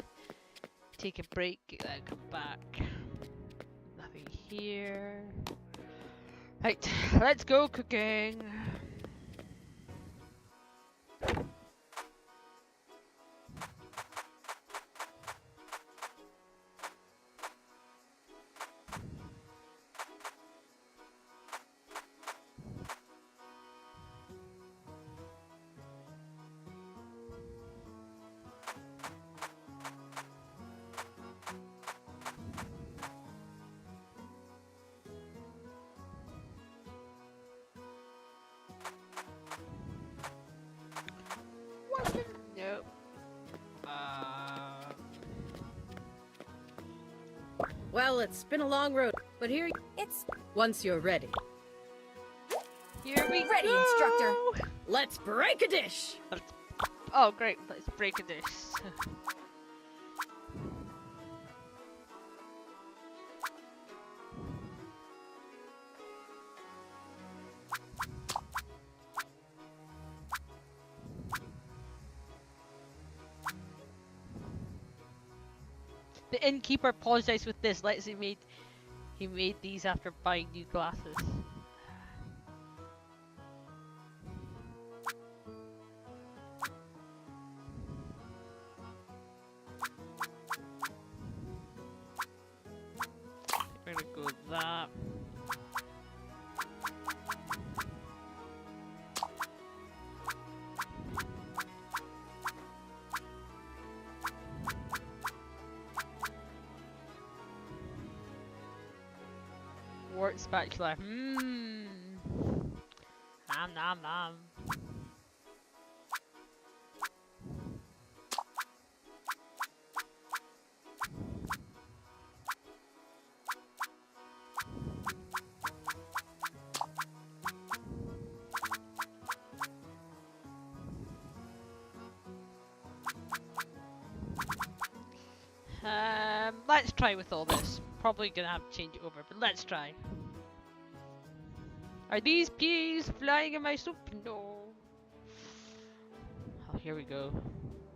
take a break, come back. Nothing here. Right, let's go cooking. Well, it's been a long road, but here it's... Once you're ready. Here we Ready, go. instructor. Let's break a dish! Oh, great. Let's break a dish. The innkeeper apologized with this. Let's he made these after buying new glasses. We're gonna go with that. Wart spatula. Mmm. Nom nom nom. Let's try with all this. Probably gonna have to change it over, but let's try. Are these peas flying in my soup? No. Oh, here we go.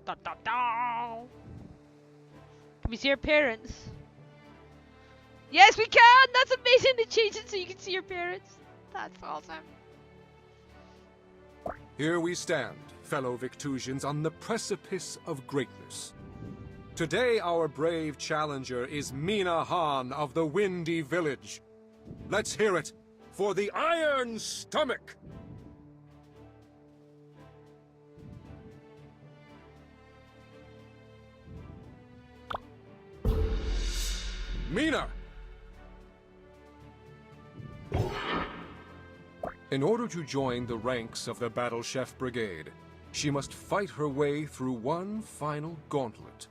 Da, da, da. Can we see our parents? Yes, we can! That's amazing! They changed it so you can see your parents. That's awesome. Here we stand, fellow Victusians, on the precipice of greatness. Today our brave challenger is Mina Han of the Windy Village. Let's hear it for the Iron Stomach! Mina! In order to join the ranks of the Battle Chef Brigade, she must fight her way through one final gauntlet.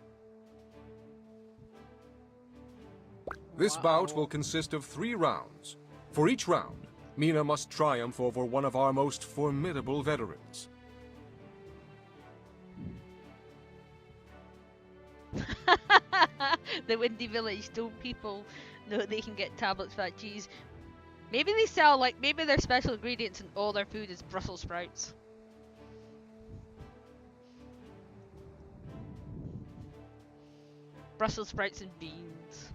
This bout will consist of 3 rounds. For each round, Mina must triumph over one of our most formidable veterans. The Windy Village, don't people know they can get tablets for that cheese? Maybe they sell, like, maybe their special ingredients in all their food is Brussels sprouts. Brussels sprouts and beans.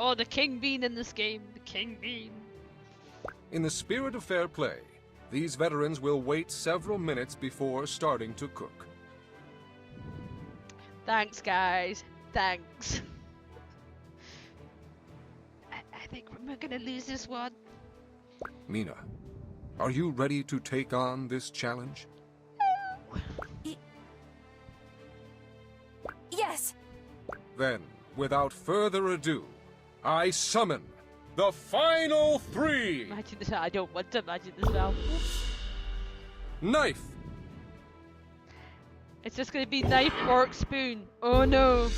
Oh, the king bean in this game. The king bean. In the spirit of fair play, these veterans will wait several minutes before starting to cook. Thanks, guys. Thanks. I think we're gonna lose this one. Mina, are you ready to take on this challenge? Yes. Then, without further ado, I summon the final 3! Imagine this. I don't want to imagine this now. Knife! It's just gonna be knife, fork, spoon. Oh no.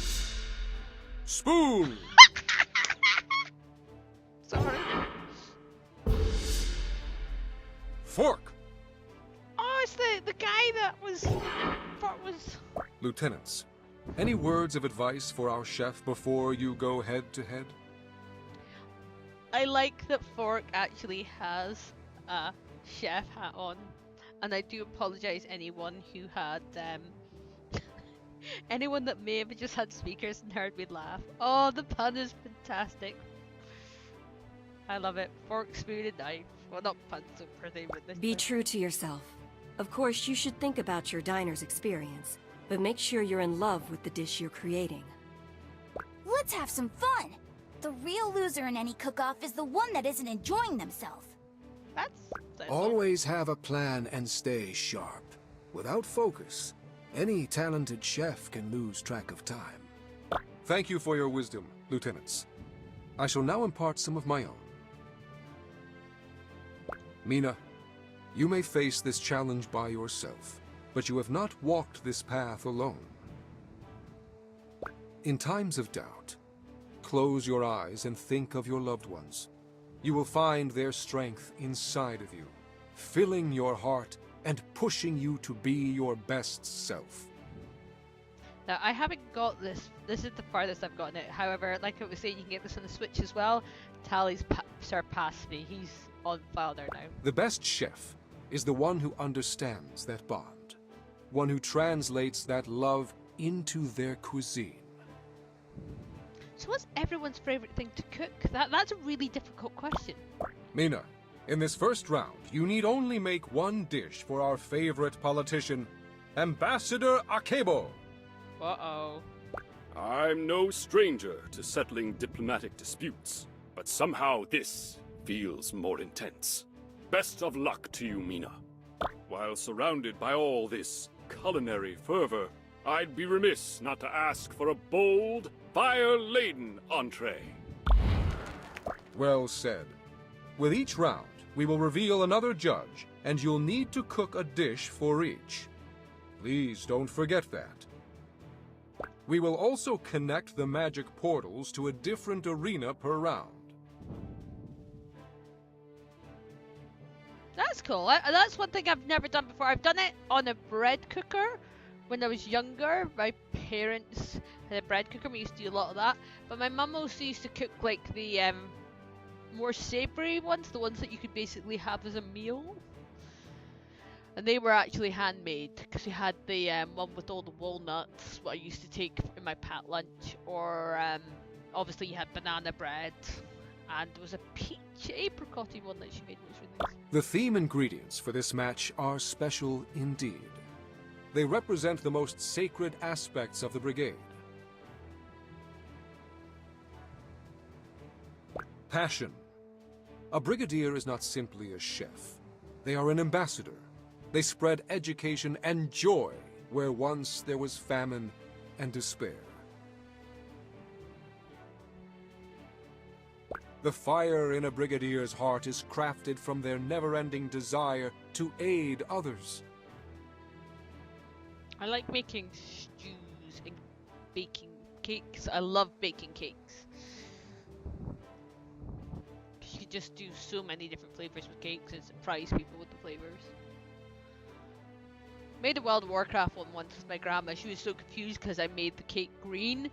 Spoon! Sorry. Fork! Oh, it's the guy that was... Lieutenants, any words of advice for our chef before you go head to head? I like that Fork actually has a chef hat on, and I do apologize anyone who had anyone that may have just had speakers and heard me laugh. Oh, the pun is fantastic. I love it. Fork, spoon, and knife. Well, not puns per se, but Be true to yourself. Of course, you should think about your diner's experience, but make sure you're in love with the dish you're creating. Let's have some fun! The real loser in any cook-off is the one that isn't enjoying themselves. Always have a plan and stay sharp. Without focus, any talented chef can lose track of time. Thank you for your wisdom, lieutenants. I shall now impart some of my own. Mina, you may face this challenge by yourself, but you have not walked this path alone. In times of doubt, close your eyes and think of your loved ones. You will find their strength inside of you, filling your heart and pushing you to be your best self. Now, I haven't got this. This is the farthest I've gotten it. However, like I was saying, you can get this on the Switch as well. Tally's surpassed me. He's on file there now. The best chef is the one who understands that bond, one who translates that love into their cuisine. So what's everyone's favourite thing to cook? That's a really difficult question. Mina, in this first round, you need only make one dish for our favorite politician, Ambassador Akebo. Uh-oh. I'm no stranger to settling diplomatic disputes, but somehow this feels more intense. Best of luck to you, Mina. While surrounded by all this culinary fervor, I'd be remiss not to ask for a bold, fire-laden entree. Well said. With each round, we will reveal another judge, and you'll need to cook a dish for each. Please don't forget that. We will also connect the magic portals to a different arena per round. That's cool. That's one thing I've never done before. I've done it on a bread cooker. When I was younger, my parents had a bread cooker. We used to do a lot of that. But my mum also used to cook like the more savoury ones, the ones that you could basically have as a meal. And they were actually handmade, because we had the one with all the walnuts, what I used to take in my packed lunch, or obviously you had banana bread, and there was a peach apricot-y one that she made, which was really nice. The theme ingredients for this match are special indeed. They represent the most sacred aspects of the brigade. Passion. A brigadier is not simply a chef. They are an ambassador. They spread education and joy where once there was famine and despair. The fire in a brigadier's heart is crafted from their never-ending desire to aid others. I like making stews and baking cakes. I love baking cakes. You could just do so many different flavors with cakes and surprise people with the flavors. Made a World of Warcraft one once with my grandma. She was so confused because I made the cake green.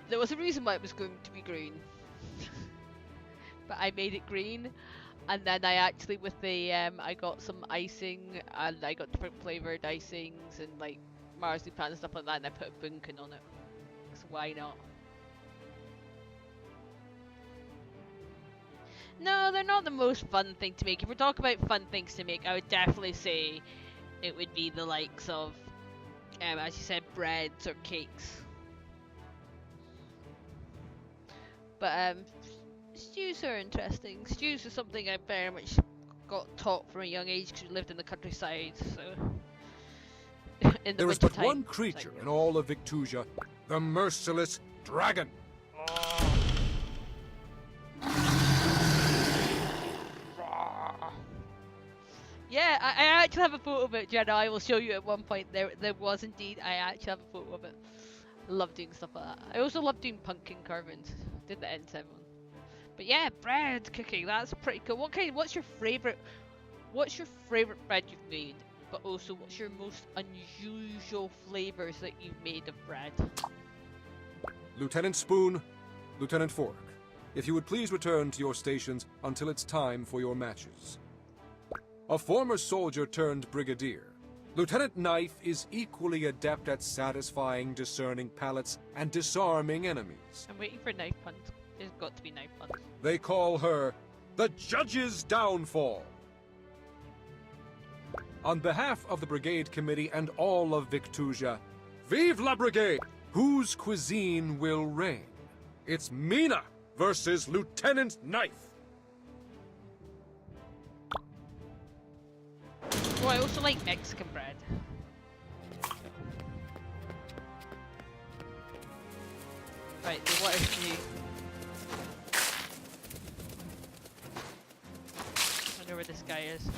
There was a reason why it was going to be green. But I made it green. And then I actually, with the, I got some icing, and I got different flavoured icings, and like marzipan and stuff like that, and I put a bunkin on it. So why not? No, they're not the most fun thing to make. If we're talking about fun things to make, I would definitely say it would be the likes of, as you said, breads or cakes. But stews are interesting. Stews are something I very much got taught from a young age because we lived in the countryside, so... in the There is but wintertime, one creature in all of Victusia, the merciless dragon. Yeah, I actually have a photo of it, Jenna. I will show you at one point. There was indeed. I actually have a photo of it. I love doing stuff like that. I also love doing pumpkin carvings. Did the N7 one. But yeah, bread cooking. That's pretty cool. What's your favorite? What's your favorite bread you've made? But also, what's your most unusual flavors that you've made of bread? Lieutenant Spoon, Lieutenant Fork, if you would please return to your stations until it's time for your matches. A former soldier turned brigadier, Lieutenant Knife is equally adept at satisfying discerning palates and disarming enemies. I'm waiting for knife puns. There's got to be knife puns. They call her the Judge's Downfall. On behalf of the Brigade Committee and all of Victusia, Vive la Brigade! Whose cuisine will reign? It's Mina versus Lieutenant Knife. Oh, I also like Mexican bread. Right, so what is new? I wonder where this guy is.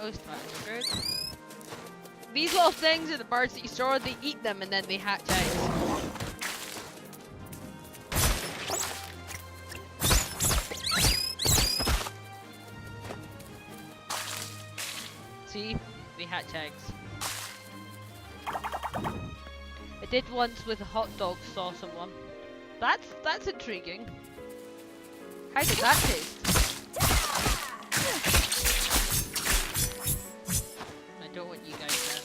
Tomatoes are good. These little things are the birds that you saw. They eat them and then they hatch eggs. See? They hatch eggs. I did once with a hot dog sauce on one. That's intriguing. How did that taste? I don't want you guys there.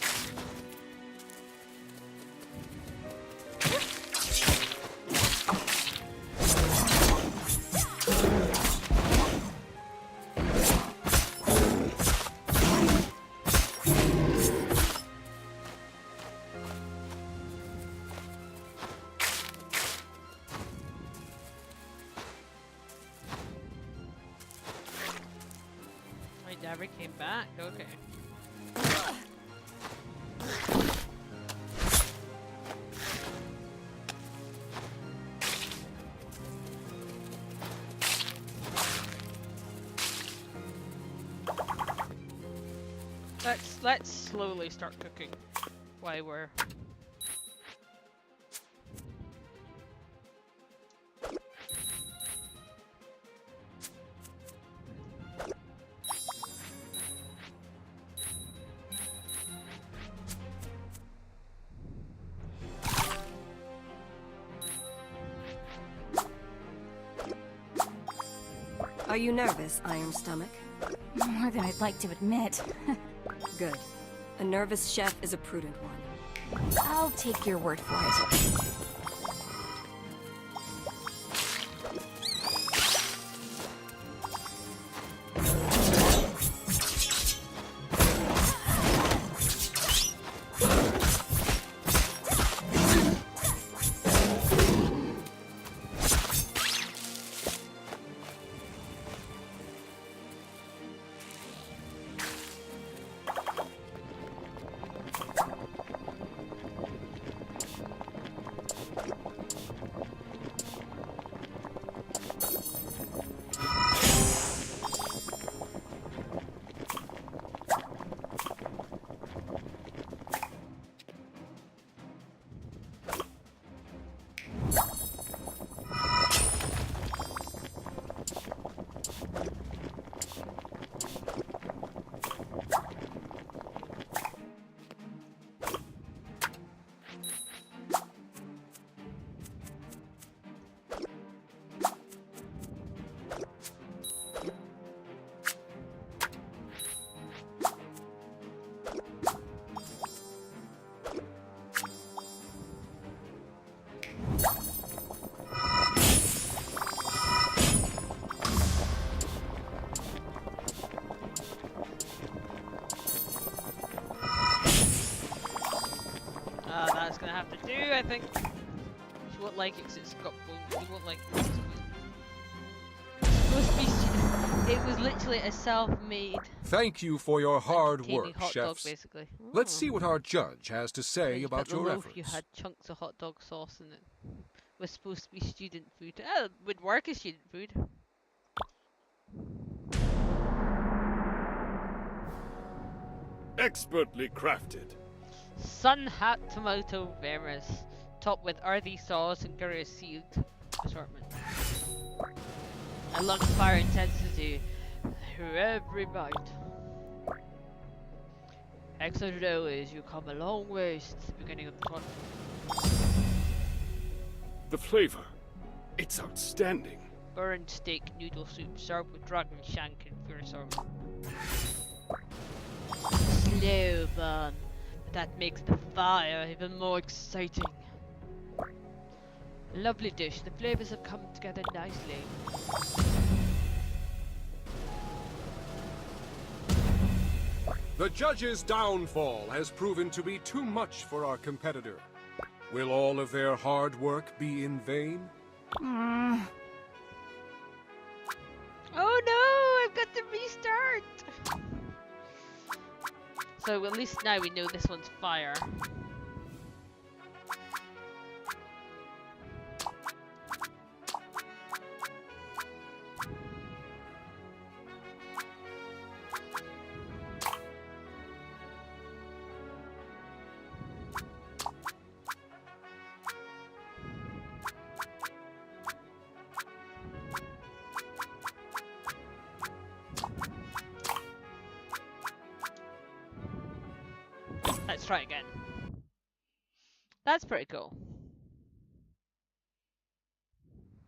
Never came back. Okay. Let's slowly start cooking while we're. Are you nervous, Iron Stomach? More than I'd like to admit. Good. A nervous chef is a prudent one. I'll take your word for it. That's gonna have to do, I think. She won't like it because it's got bones. She won't like it 'cause it's supposed to be. It was literally a self-made. Thank you for your hard work, hot chefs. dog, basically. Let's see what our judge has to say about your loaf, efforts. You had chunks of hot dog sauce in it. It was supposed to be student food. It would work as student food. Expertly crafted. Sun hat tomato vermis, topped with earthy sauce and curry sealed assortment. I love the fire intensity through every bite. Excellent always, you come a long way since the beginning of the project. The flavor, it's outstanding. Burned steak noodle soup served with dragon shank and pure assortment. Slow burn. That makes the fire even more exciting. A lovely dish. The flavors have come together nicely. The judge's downfall has proven to be too much for our competitor. Will all of their hard work be in vain? Oh no! I've got to restart! So at least now we know this one's fire. Let's try again. That's pretty cool.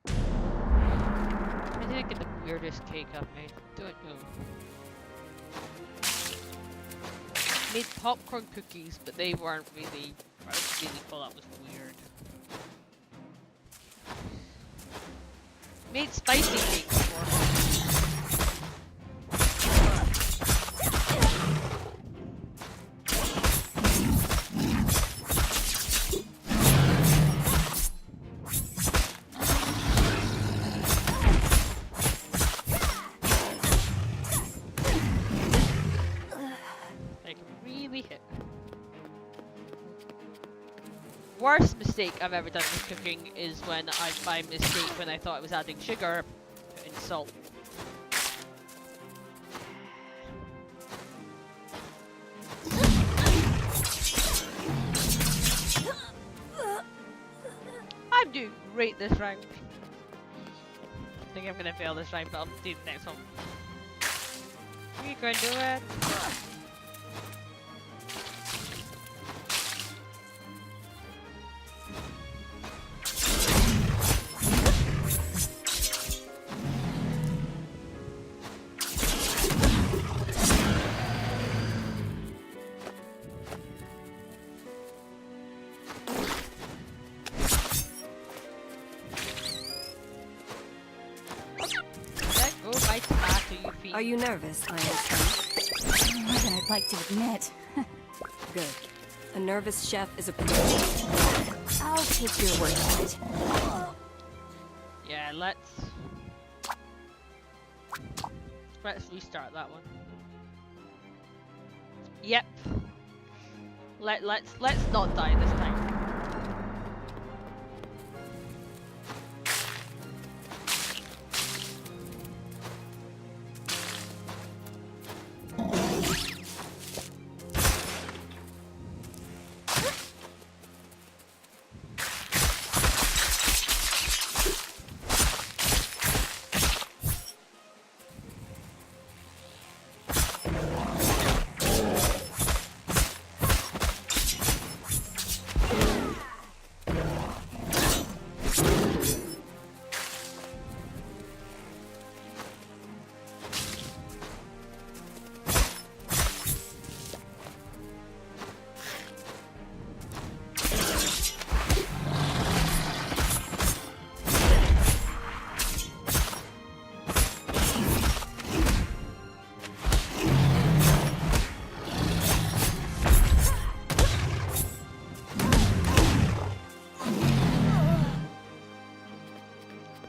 I didn't get the weirdest cake I've made. Don't know. Made popcorn cookies, but they weren't really. I don't really thought that was weird. Made spicy cakes before. Worst mistake I've ever done with cooking is when by mistake when I thought I was adding sugar, put in salt. I'm doing great this round. I think I'm gonna fail this round, but I'll do the next one. You can do it. Are you nervous, Iron Stomach? More than I'd like to admit. Good. A nervous chef is a professional. I'll take your word for it. Yeah, let's restart that one. Yep. Let's not die this time.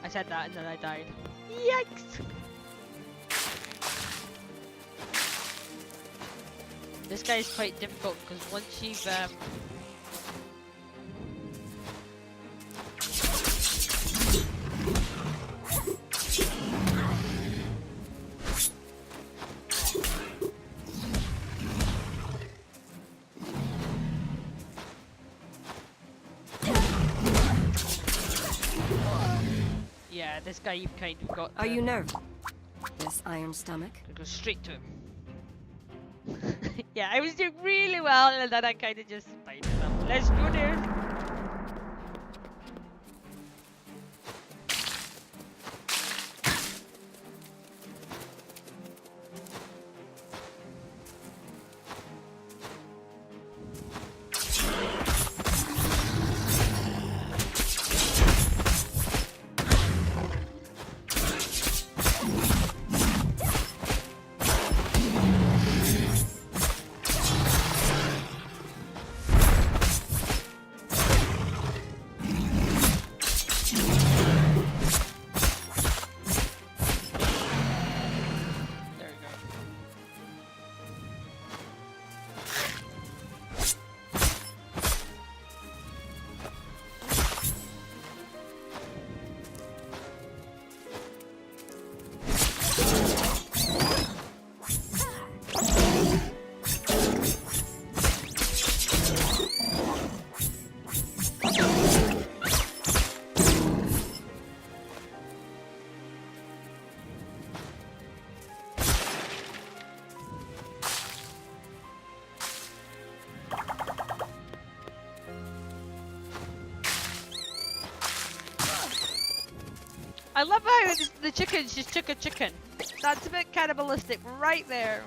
I said that and then I died. Yikes! This guy is quite difficult because once you've this guy you've kind of got. Are you nervous? This Iron Stomach. Go straight to him. Yeah, I was doing really well, and then I kind of just spied myself. Let's do this. I love how the chicken's just took a chicken. That's a bit cannibalistic right there.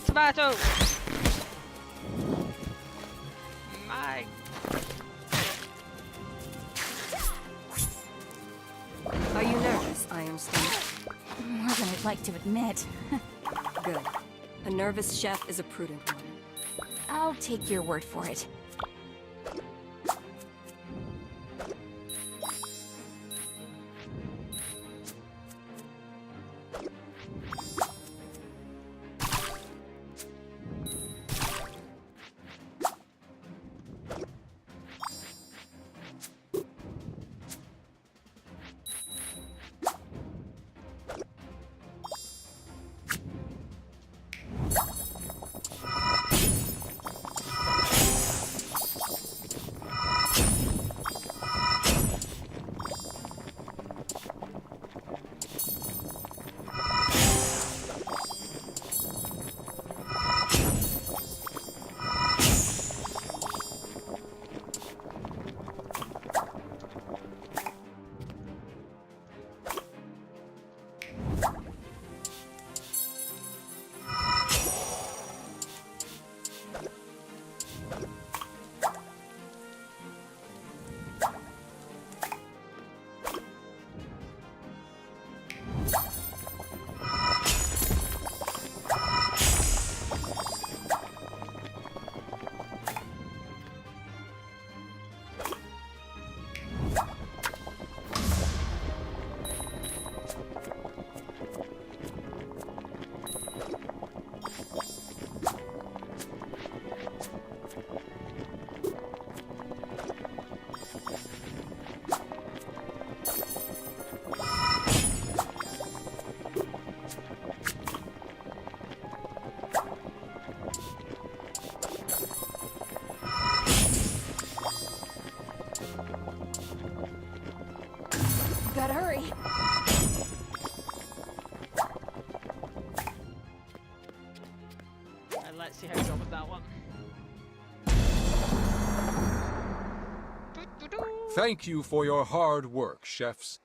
Tomato! My... Are you nervous, Iron Stomach? More than I'd like to admit. Good. A nervous chef is a prudent one. I'll take your word for it. Gotta hurry. And let's see how we go with that one. Thank you for your hard work, chefs.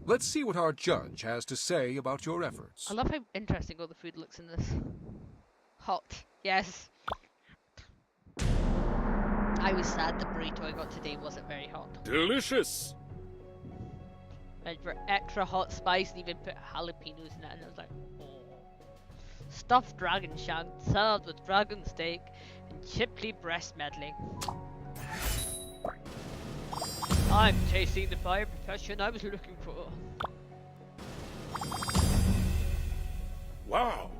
Let's see what our judge has to say about your efforts. I love how interesting all the food looks in this. Hot. Yes. I was sad the burrito I got today wasn't very hot. Delicious! And for extra hot spice, and even put jalapenos in it, and I was like, oh. Stuffed dragon shank, salad with dragon steak, and chipley breast medley. I'm tasting the fire profession I was looking for. Wow!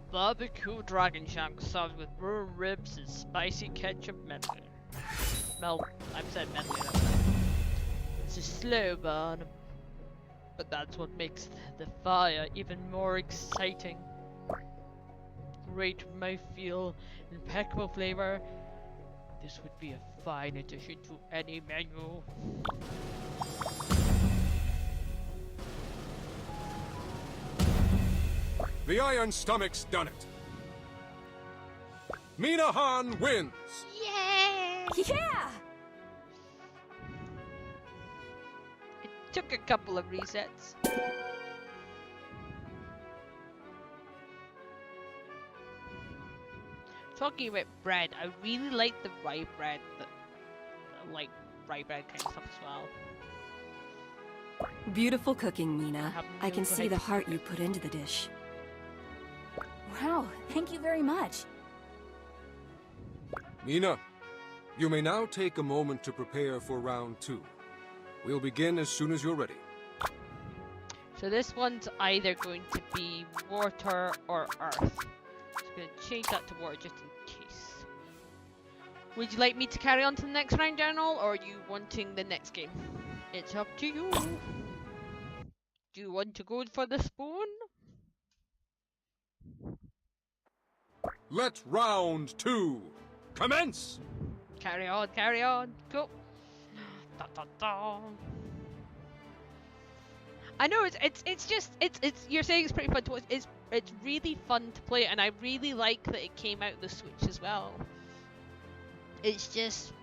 Barbecue dragon shank served with raw ribs and spicy ketchup medley. I've said medley that time. It's a slow burn, but that's what makes the fire even more exciting. Great mouthfeel, impeccable flavor. This would be a fine addition to any menu. The Iron Stomach's done it. Mina Han wins. Yay! Yeah! It took a couple of resets. Talking about bread, I really like the rye bread, I like rye bread kind of stuff as well. Beautiful cooking, Mina. I can see the heart you put into the dish. Wow, thank you very much. Mina, you may now take a moment to prepare for round 2. We'll begin as soon as you're ready. So this one's either going to be water or earth. So I'm going to change that to water just in case. Would you like me to carry on to the next round, General, or are you wanting the next game? It's up to you. Do you want to go for the spoon? Let round 2 commence! Carry on, go. Da, da, da. I know it's just you're saying it's pretty fun to watch. It's really fun to play, and I really like that it came out the Switch as well. It's just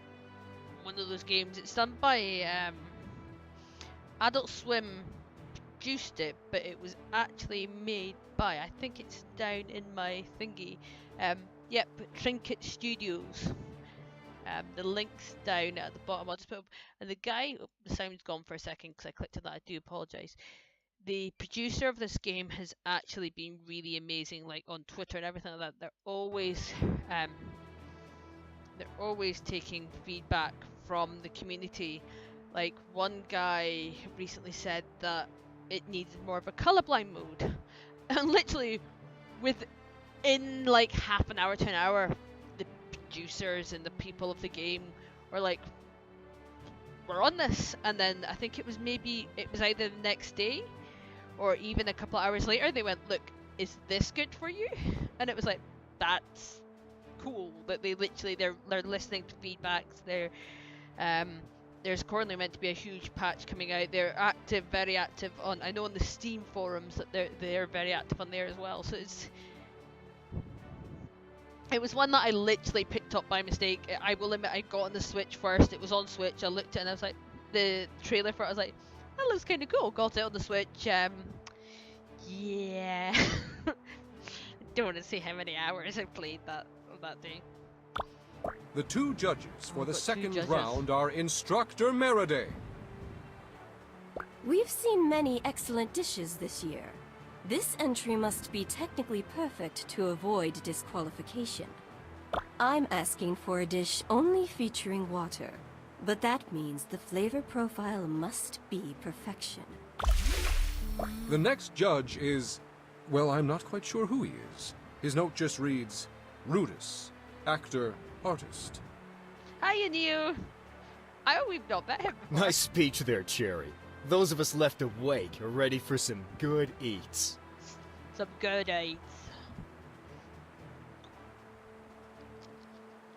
one of those games. It's done by Adult Swim produced it, but it was actually made by, I think it's down in my thingy. Yep, Trinket Studios. The link's down at the bottom. I'll just put up, and the guy, the sound's gone for a second because I clicked on that. I do apologise. The producer of this game has actually been really amazing, like on Twitter and everything like that. They're always taking feedback from the community. Like one guy recently said that it needed more of a colorblind mode, and literally within like half an hour to an hour, the producers and the people of the game were like, we're on this. And then I think it was either the next day or even a couple of hours later, they went, look, is this good for you? And it was like, that's cool that they're listening to feedbacks. There's currently meant to be a huge patch coming out. They're very active on, I know on the Steam forums that they're very active on there as well. So it was one that I literally picked up by mistake. I will admit, I got on the Switch first. It was on Switch. I looked at it and I was like, the trailer for it, I was like, that looks kind of cool. Got it on the Switch. Yeah. I don't want to say how many hours I played that day. The 2 judges for the second round are Instructor Meraday. We've seen many excellent dishes this year. This entry must be technically perfect to avoid disqualification. I'm asking for a dish only featuring water, but that means the flavor profile must be perfection. The next judge is, well, I'm not quite sure who he is. His note just reads, Rudis, actor, artist. Hiya, Neo. I hope we've not met him before. Nice speech there, Cherry. Those of us left awake are ready for some good eats. Some good eats.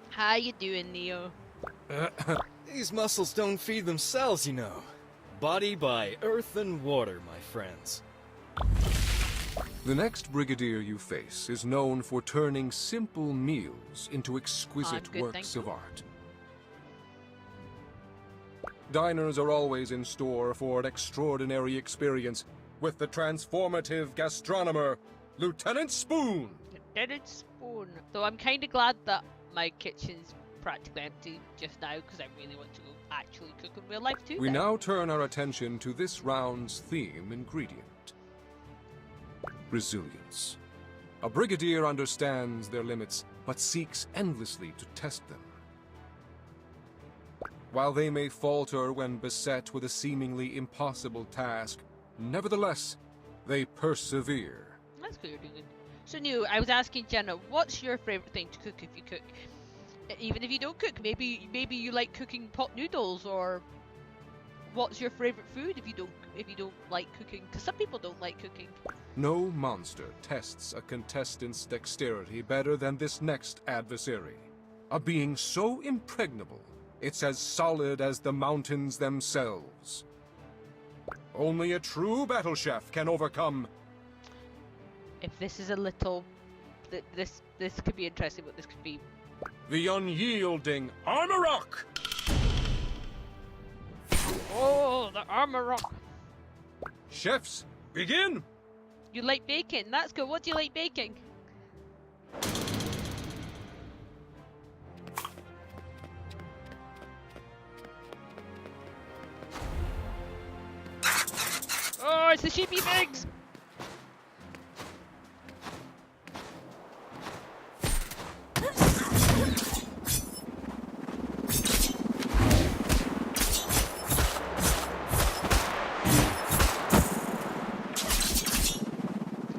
How you doing, Neo? These muscles don't feed themselves, you know. Body by earth and water, my friends. The next brigadier you face is known for turning simple meals into exquisite works of art. Diners are always in store for an extraordinary experience with the transformative gastronomer, Lieutenant Spoon. Lieutenant Spoon. So I'm kind of glad that my kitchen's practically empty just now because I really want to go actually cook in real life too. We now turn our attention to this round's theme ingredient. Resilience. A brigadier understands their limits, but seeks endlessly to test them. While they may falter when beset with a seemingly impossible task, nevertheless, they persevere. That's what you're doing. So, Neo, I was asking Jenna, what's your favourite thing to cook if you cook? Even if you don't cook, maybe you like cooking pot noodles, or what's your favourite food if you don't like cooking? Because some people don't like cooking. No monster tests a contestant's dexterity better than this next adversary. A being so impregnable, it's as solid as the mountains themselves. Only a true battle chef can overcome. If this is a little... This could be interesting, but this could be... The unyielding Armorok! Oh, the Armorok! Chefs, begin! You like bacon? That's good. What do you like baking? Oh, it's the sheepy things!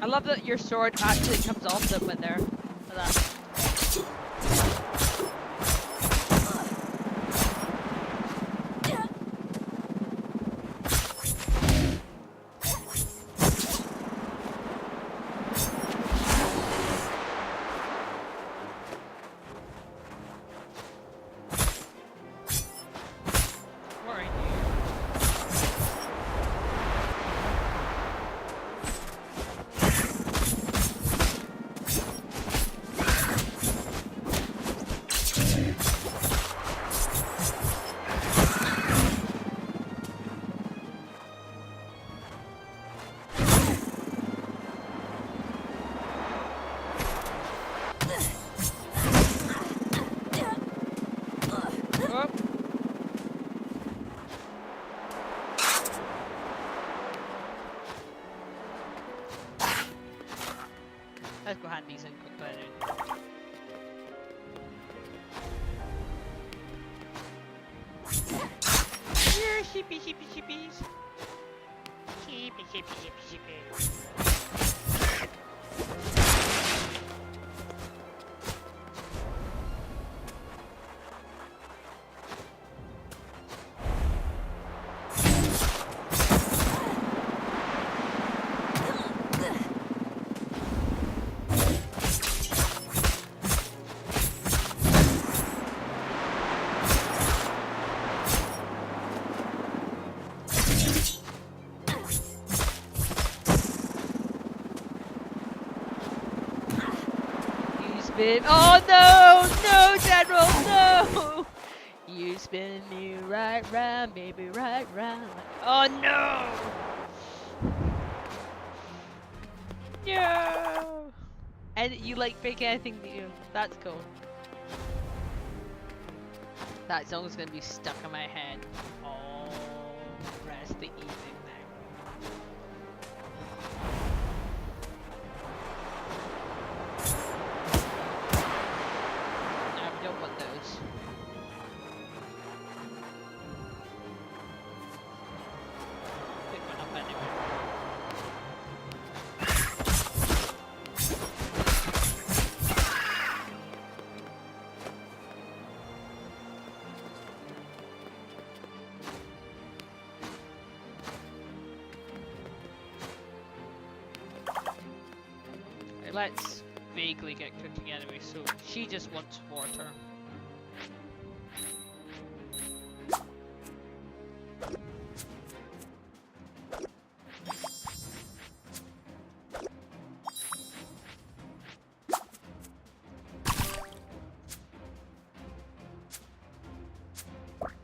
I love that your sword actually comes off them when they're like that. Let's go hand these in quick. Here, sheepy, sheepy, sheepies. Sheepy, sheepy, sheepy, sheepy. Oh no, no, General, no! You spin me right round, baby, right round. Oh no! No! And you like pick anything to do. That's cool. That song's gonna be stuck in my head all the rest of the evening now. I don't want those. Pick one up anyway. Let's vaguely get cooking anyway, so she just wants water.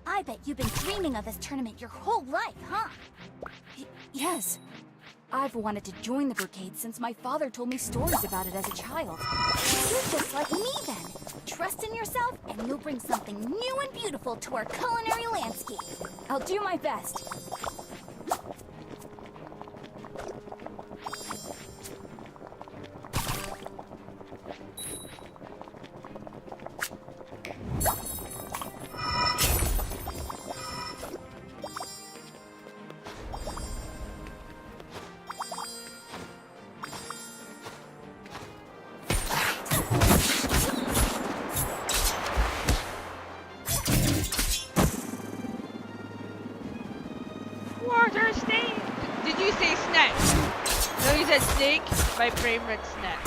I bet you've been dreaming of this tournament your whole life, huh? Yes. I've wanted to join the brigade since my father told me stories about it as a child. You're just like me then. Trust in yourself and you'll bring something new and beautiful to our culinary landscape. I'll do my best. Water snake! Did you say snack? No, you said snake. My brain read snack.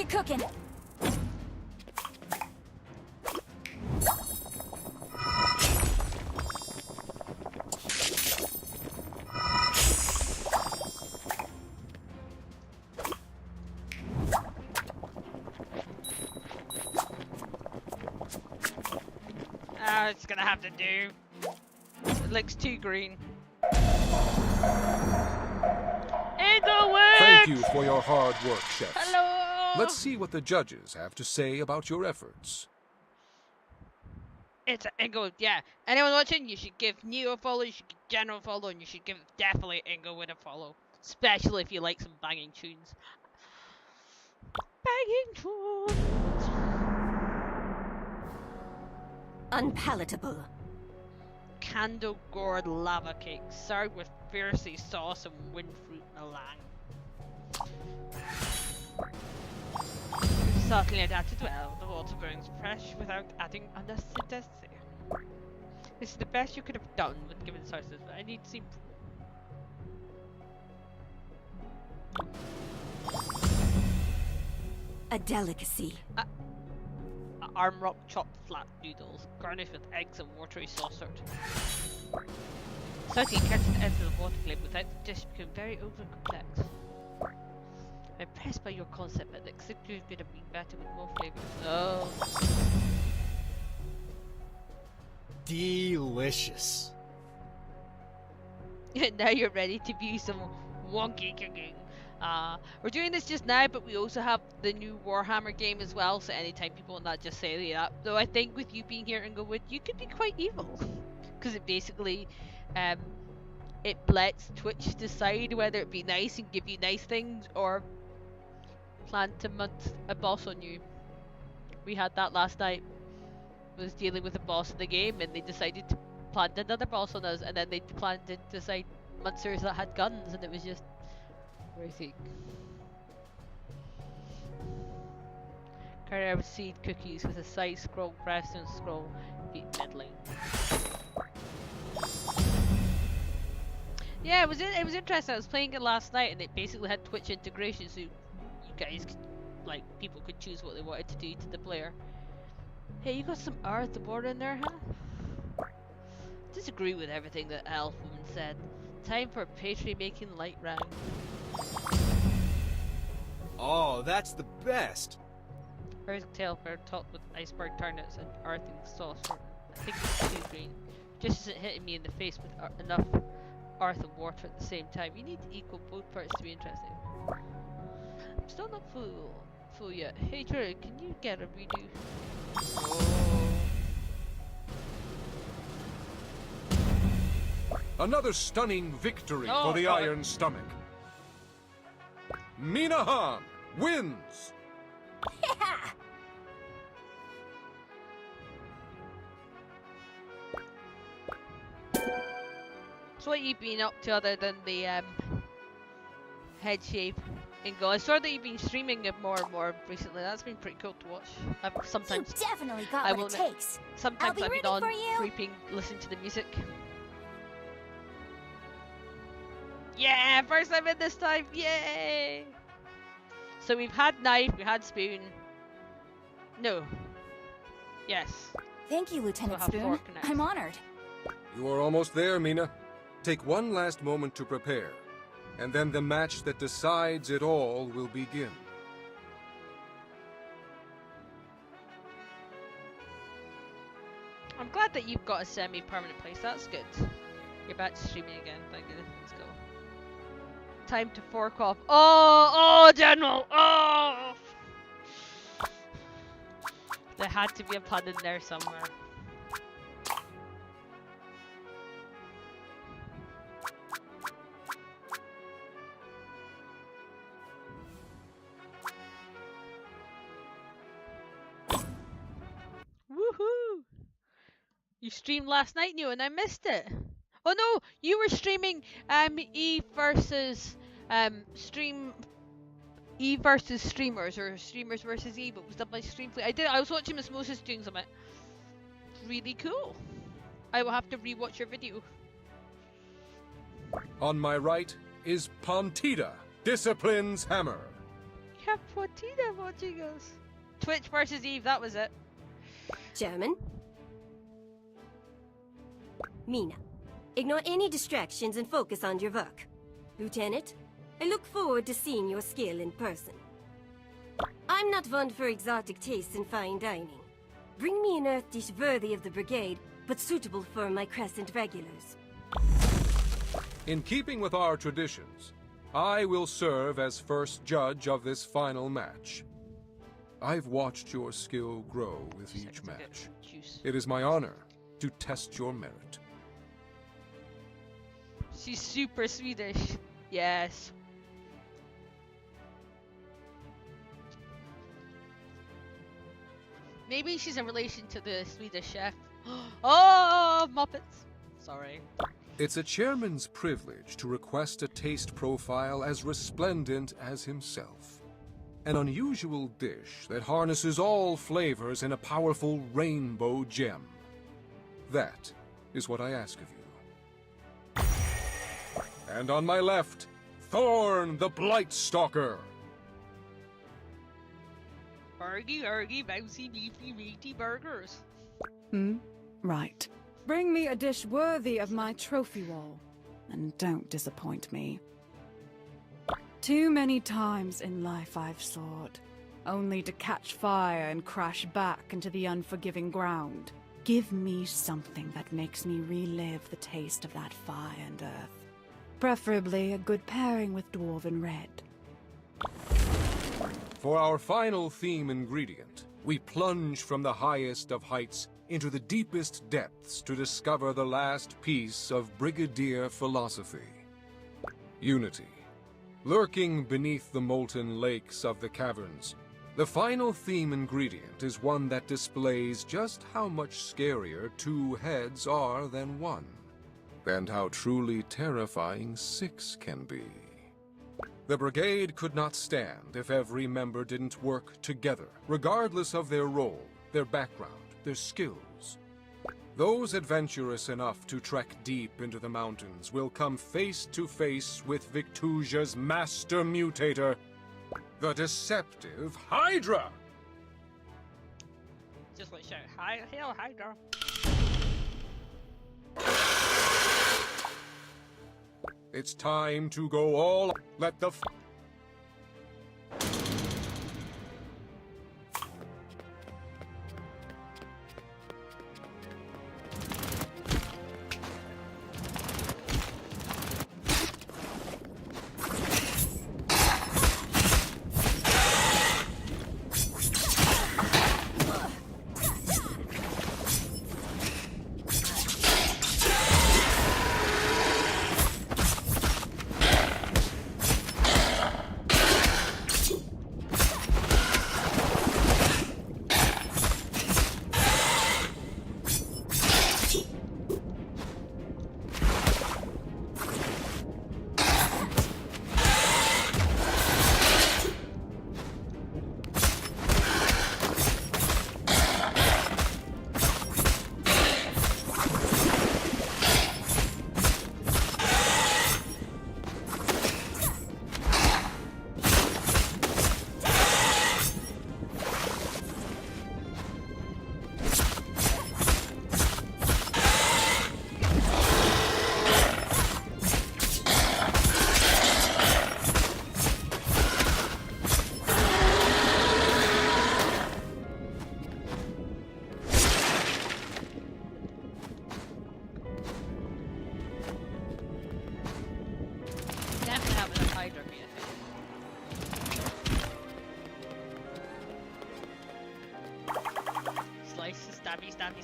get cooking. It's gonna have to do. It looks too green. Inglewood! Thank you for your hard work, chefs. Hello! Let's see what the judges have to say about your efforts. It's Inglewood, yeah. Anyone watching, you should give Neo a follow, you should give General a follow, and you should give definitely Inglewood a follow. Especially if you like some banging tunes. Banging tunes! Unpalatable. Candle gourd lava cake served with fiercely sauce and windfruit meringue. Subtly adapted well, the water burns fresh without adding unnecessity. This is the best you could have done with given sources, but I need to see. A delicacy. Arm rock chopped flat noodles, garnished with eggs and watery sauce served. Salty catches the edge of the water flame without the dish becoming very over complex. I'm impressed by your concept, but the execution could have been better with more flavors. Oh. Delicious. Now you're ready to view some wonky cooking. We're doing this just now, but we also have the new Warhammer game as well, so anytime people want that, just say that. Though I think with you being here in Inglewood, you could be quite evil. Because it basically, it lets Twitch decide whether it be nice and give you nice things, or plan to mount a boss on you. We had that last night. Was dealing with a boss in the game, and they decided to plant another boss on us, and then they planned to decide monsters that had guns, and it was just crazy. Carry out seed cookies with a side scroll, press and scroll, beat middling. Yeah, it was interesting. I was playing it last night, and it basically had Twitch integration, so you guys could, like, people could choose what they wanted to do to the player. Hey, you got some earth and water in there, huh? Disagree with everything that elf woman said. Time for pastry making light round. Oh, that's the best. Here's a tail for topped with iceberg turnips and earthing sauce. I think it's too green. Just isn't hitting me in the face with enough earth and water at the same time. You need to equal both parts to be interesting. I'm still not full yet. Hey Trey, can you get a redo? Oh. Another stunning victory for the Iron Stomach. Minahan wins! Yeah! So what you been up to other than the head shape? Ingo, I saw that you've been streaming it more and more recently. That's been pretty cool to watch. Sometimes you definitely got what it takes. Sometimes I've been on creeping, listening to the music. Yeah, first time in this time, yay! So we've had knife, we had spoon. No. Yes. Thank you, Lieutenant Spoon. I'm honored. You are almost there, Mina. Take one last moment to prepare, and then the match that decides it all will begin. I'm glad that you've got a semi-permanent place, that's good. You're back to streaming again, thank goodness. Let's go. Time to fork off. Oh, General! Oh! There had to be a pun in there somewhere. Woohoo! You streamed last night, Neo, and I missed it. Oh no, you were streaming Eve versus Eve versus streamers, or streamers versus Eve. It was done by Streamplay. I was watching Miss Moses doing something. Really cool. I will have to rewatch your video. On my right is Pontida, Discipline's hammer. have Fortina watching us. Twitch versus Eve, that was it. Chairman? Mina, ignore any distractions and focus on your work. Lieutenant, I look forward to seeing your skill in person. I'm not one for exotic tastes and fine dining. Bring me an earth dish worthy of the brigade, but suitable for my Crescent regulars. In keeping with our traditions, I will serve as first judge of this final match. I've watched your skill grow with each match. It is my honor to test your merit. She's super Swedish. Yes. Maybe she's in relation to the Swedish chef. Oh, Muppets. Sorry. It's a chairman's privilege to request a taste profile as resplendent as himself. An unusual dish that harnesses all flavors in a powerful rainbow gem. That is what I ask of you. And on my left, Thorn the Blightstalker. Argy, argy, bouncy, beefy, meaty burgers. Right. Bring me a dish worthy of my trophy wall, and don't disappoint me. Too many times in life I've soared, only to catch fire and crash back into the unforgiving ground. Give me something that makes me relive the taste of that fire and earth. Preferably a good pairing with Dwarven Red. For our final theme ingredient, we plunge from the highest of heights into the deepest depths to discover the last piece of Brigadier philosophy. Unity. Lurking beneath the molten lakes of the caverns, the final theme ingredient is one that displays just how much scarier two heads are than one, and how truly terrifying six can be. The brigade could not stand if every member didn't work together, regardless of their role, their background, their skills. Those adventurous enough to trek deep into the mountains will come face to face with Victusia's master mutator, the deceptive Hydra! Just like shout, hail Hydra. It's time to go all... Let the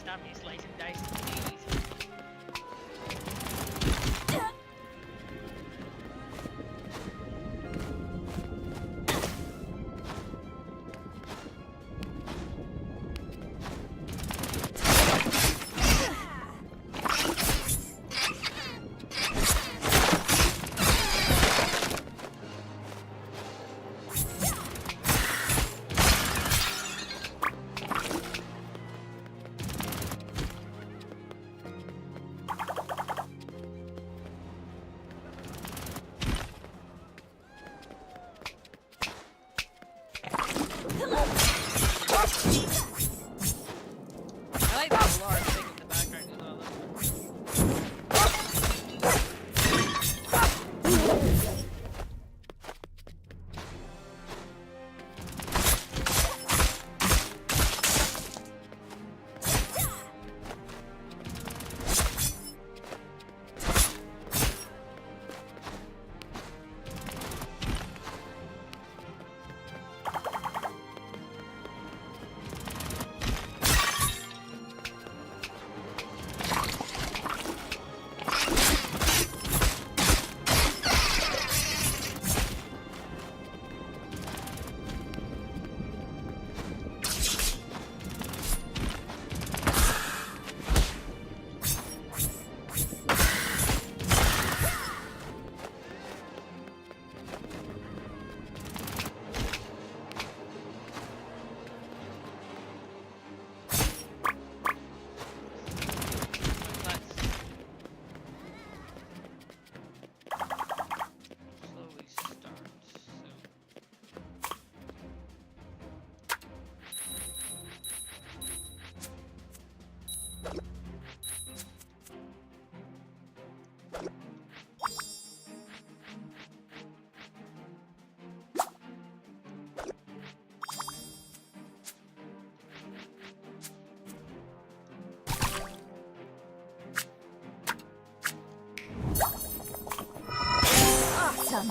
Stabby, slice and dice, please. I like that large thing in the background as well. Awesome.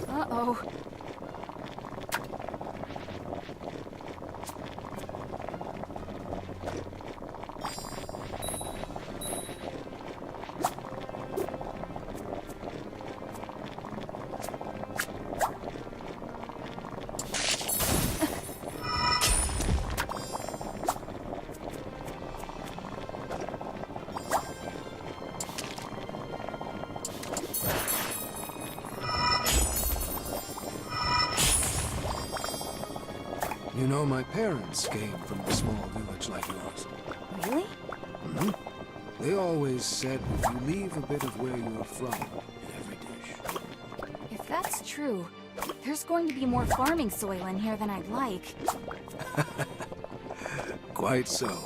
Uh-oh. You know, my parents came from a small village like yours. Really? Hmm? They always said that you leave a bit of where you're from in every dish. If that's true, there's going to be more farming soil in here than I'd like. Quite so.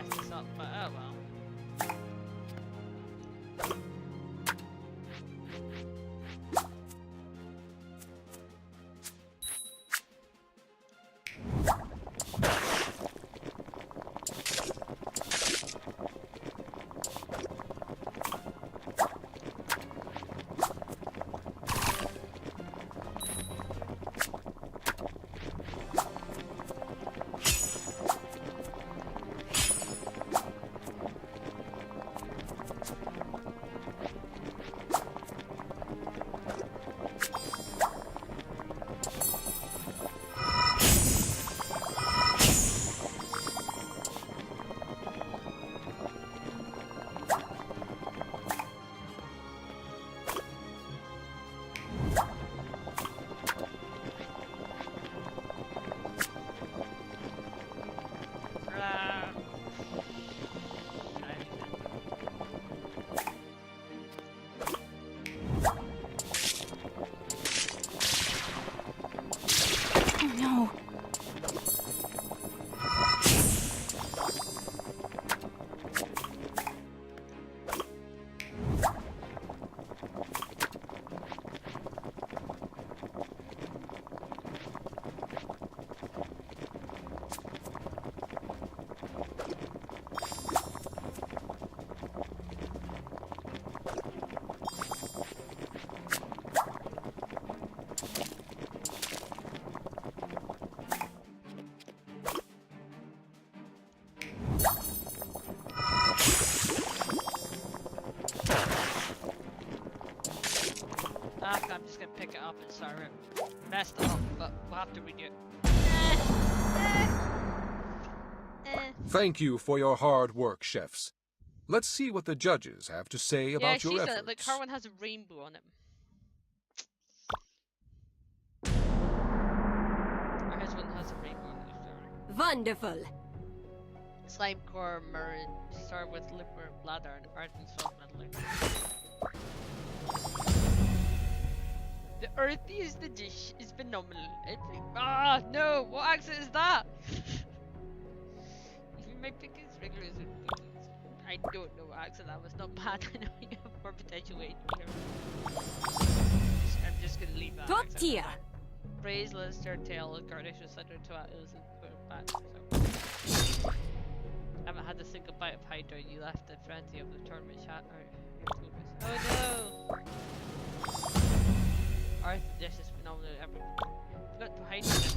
mess this up, but oh well. I'm just gonna pick it up and start it. Messed up, but we'll have to redo it. Thank you for your hard work, chefs. Let's see what the judges have to say about your efforts. Like her one has a rainbow on it. Or his one has a rainbow on it. Wonderful. Slime core, maroon, start with liquor, bladder, and earth and salt meddling. The earthiest the dish is phenomenal. Ah, no! What accent is that? My pick is regular. I don't know what accent that was. Not bad. I know you have more potential weight here. I'm just gonna leave that. Top tier. Praise, Lister, tail, garnish with cider, tomatoes, and put it back. So. I haven't had a single bite of Hydra. You left the frenzy of the tournament chat. Oh no! Earth dish is phenomenal. Forgot to hide it.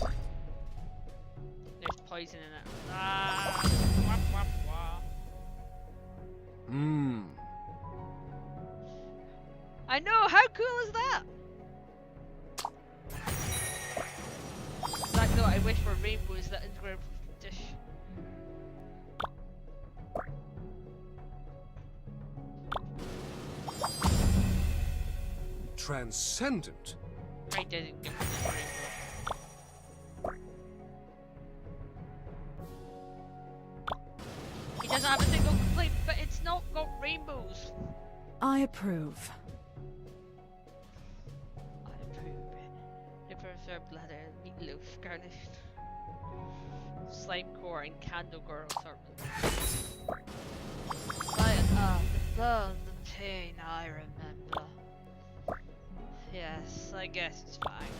There's poison in it. Ah! Wah, wah, wah. Mmm. I know! How cool is that? Like though, I wish for rainbows that integrate dish. Transcendent. I didn't give me the rainbow. He doesn't have a single complaint, but it's not got rainbows. I approve. I approve. Liver served bladder, meatloaf, garnished. Slime core and candle girl assortment. The burn, the pain, I remember. Yes, I guess it's fine.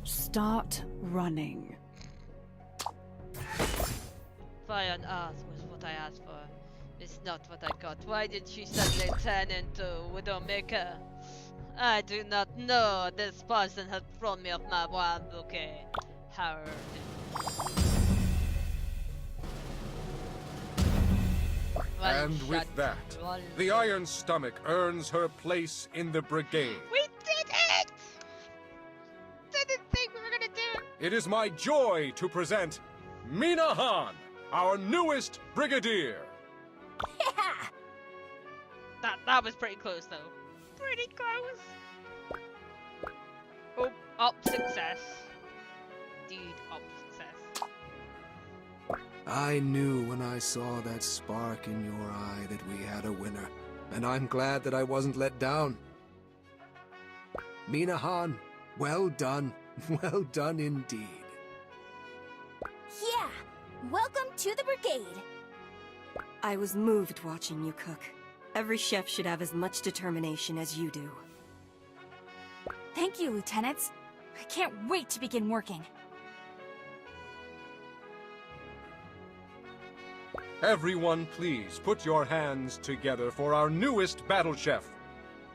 Start running. Why on earth was what I asked for? It's not what I got. Why did she suddenly turn into Widowmaker? I do not know. This person has thrown me off my wild bouquet. Howard. And with that, the Iron Stomach earns her place in the brigade. We did it! Didn't think we were gonna do it. It is my joy to present Mina Han, our newest brigadier. That was pretty close though. Pretty close. Oh, up success. Indeed, up success. I knew when I saw that spark in your eye that we had a winner, and I'm glad that I wasn't let down. Mina Han, well done. Well done indeed. Yeah, Welcome to the brigade. I was moved watching you cook. Every chef should have as much determination as you do. Thank you, Lieutenants. I can't wait to begin working. Everyone, please put your hands together for our newest battle chef,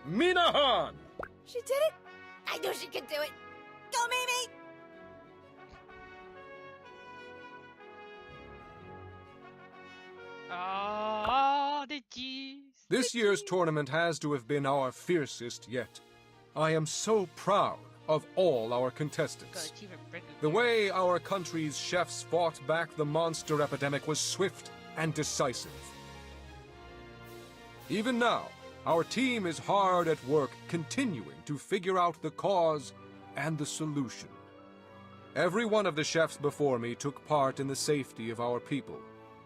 Mina Han! She did it! I knew she could do it! Go, Mimi! Oh, the cheese! This year's tournament has to have been our fiercest yet. I am so proud of all our contestants. The way our country's chefs fought back the monster epidemic was swift and decisive. Even now, our team is hard at work continuing to figure out the cause and the solution. Every one of the chefs before me took part in the safety of our people,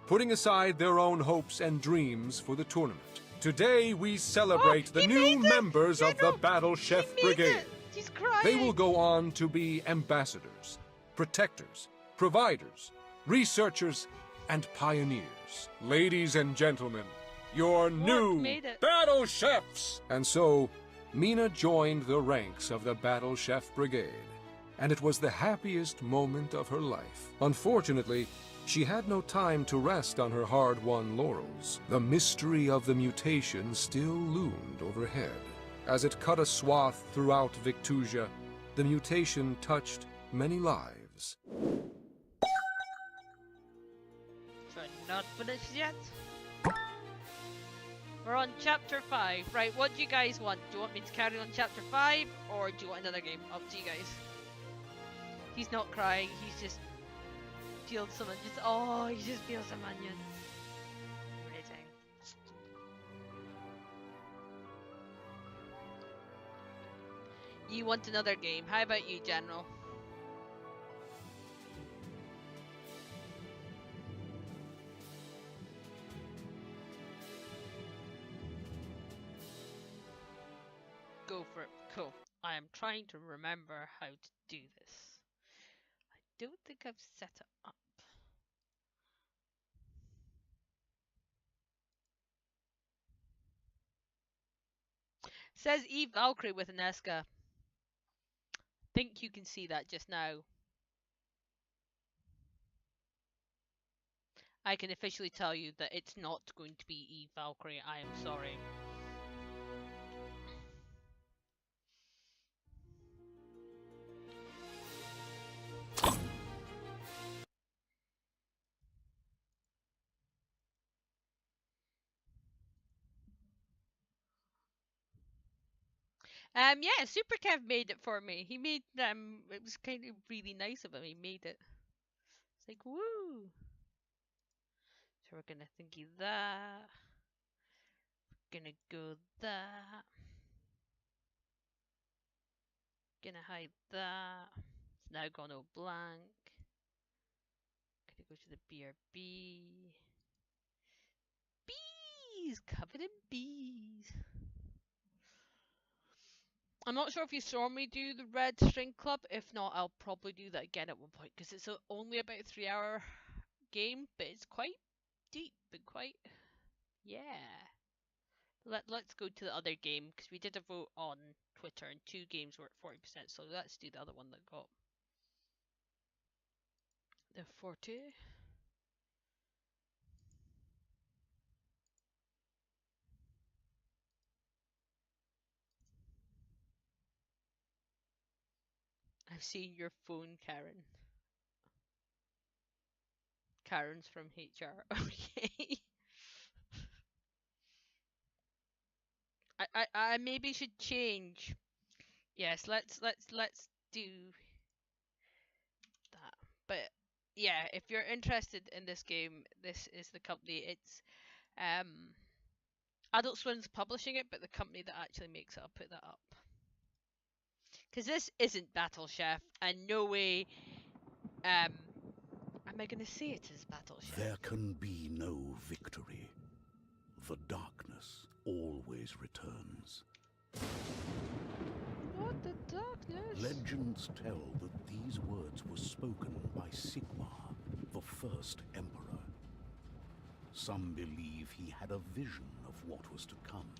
putting aside their own hopes and dreams for the tournament. Today we celebrate the new members of the Battle Chef Brigade. He's crying. They will go on to be ambassadors, protectors, providers, researchers, and pioneers. Ladies and gentlemen, your new Battle Chefs! And so, Mina joined the ranks of the Battle Chef Brigade, and it was the happiest moment of her life. Unfortunately, she had no time to rest on her hard-won laurels. The mystery of the mutation still loomed overhead. As it cut a swath throughout Victusia, the mutation touched many lives. So not finished yet? We're on chapter 5. Right, what do you guys want? Do you want me to carry on chapter 5, or do you want another game? Up to you guys. He's not crying, he's just peeled some onions. Oh, he just peeled some onions. Amazing. You want another game? How about you, General? Go for it. Cool. I am trying to remember how to do this. I don't think I've set it up. Says Eve Valkyrie with an Eska. Think you can see that just now. I can officially tell you that it's not going to be Eve Valkyrie. I am sorry. Yeah, Super Kev made it for me. He made it was kind of really nice of him. He made it. It's like woo. So we're gonna thingy that. We're gonna go that. Gonna hide that. It's now gone all blank. Gonna go to the BRB. Bees! Covered in bees. I'm not sure if you saw me do the Red String Club. If not, I'll probably do that again at one point, because it's only about a 3-hour game, but it's quite deep and quite, yeah. Let's go to the other game, because we did a vote on Twitter and 2 games were at 40%, so let's do the other one that got the 40. I've seen your phone, Karen. Karen's from HR. Okay. I maybe should change. Yes, let's do that. But yeah, if you're interested in this game, this is the company. It's Adult Swim's publishing it, but the company that actually makes it, I'll put that up. Because this isn't Battle Chef, and no way am I going to say it is Battle Chef. There can be no victory. The darkness always returns. What the darkness? Legends tell that these words were spoken by Sigmar, the first emperor. Some believe he had a vision of what was to come.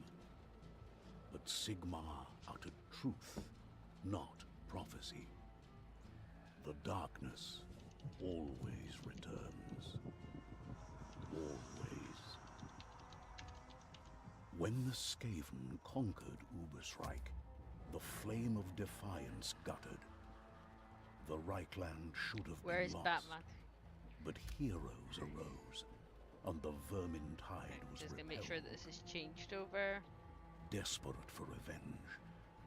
But Sigmar uttered truth, not prophecy. The darkness always returns. Always. When the Skaven conquered Ubersreich, the flame of defiance guttered. The Reichland should have Where been is lost. Batman? But heroes arose, and the Vermintide was Just gonna repelled. make sure that this is changed over. Desperate for revenge,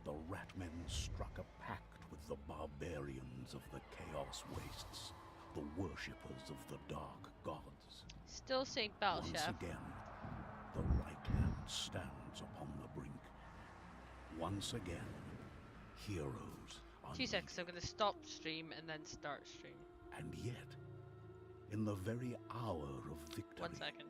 the Ratmen struck a pact with the barbarians of the Chaos Wastes, the worshippers of the Dark Gods. Still saying Battle Once Chef. again, the Reichland stands upon the brink. Once again, heroes are 2 seconds, I'm gonna stop stream and then start stream. And yet, in the very hour of victory, 1 second.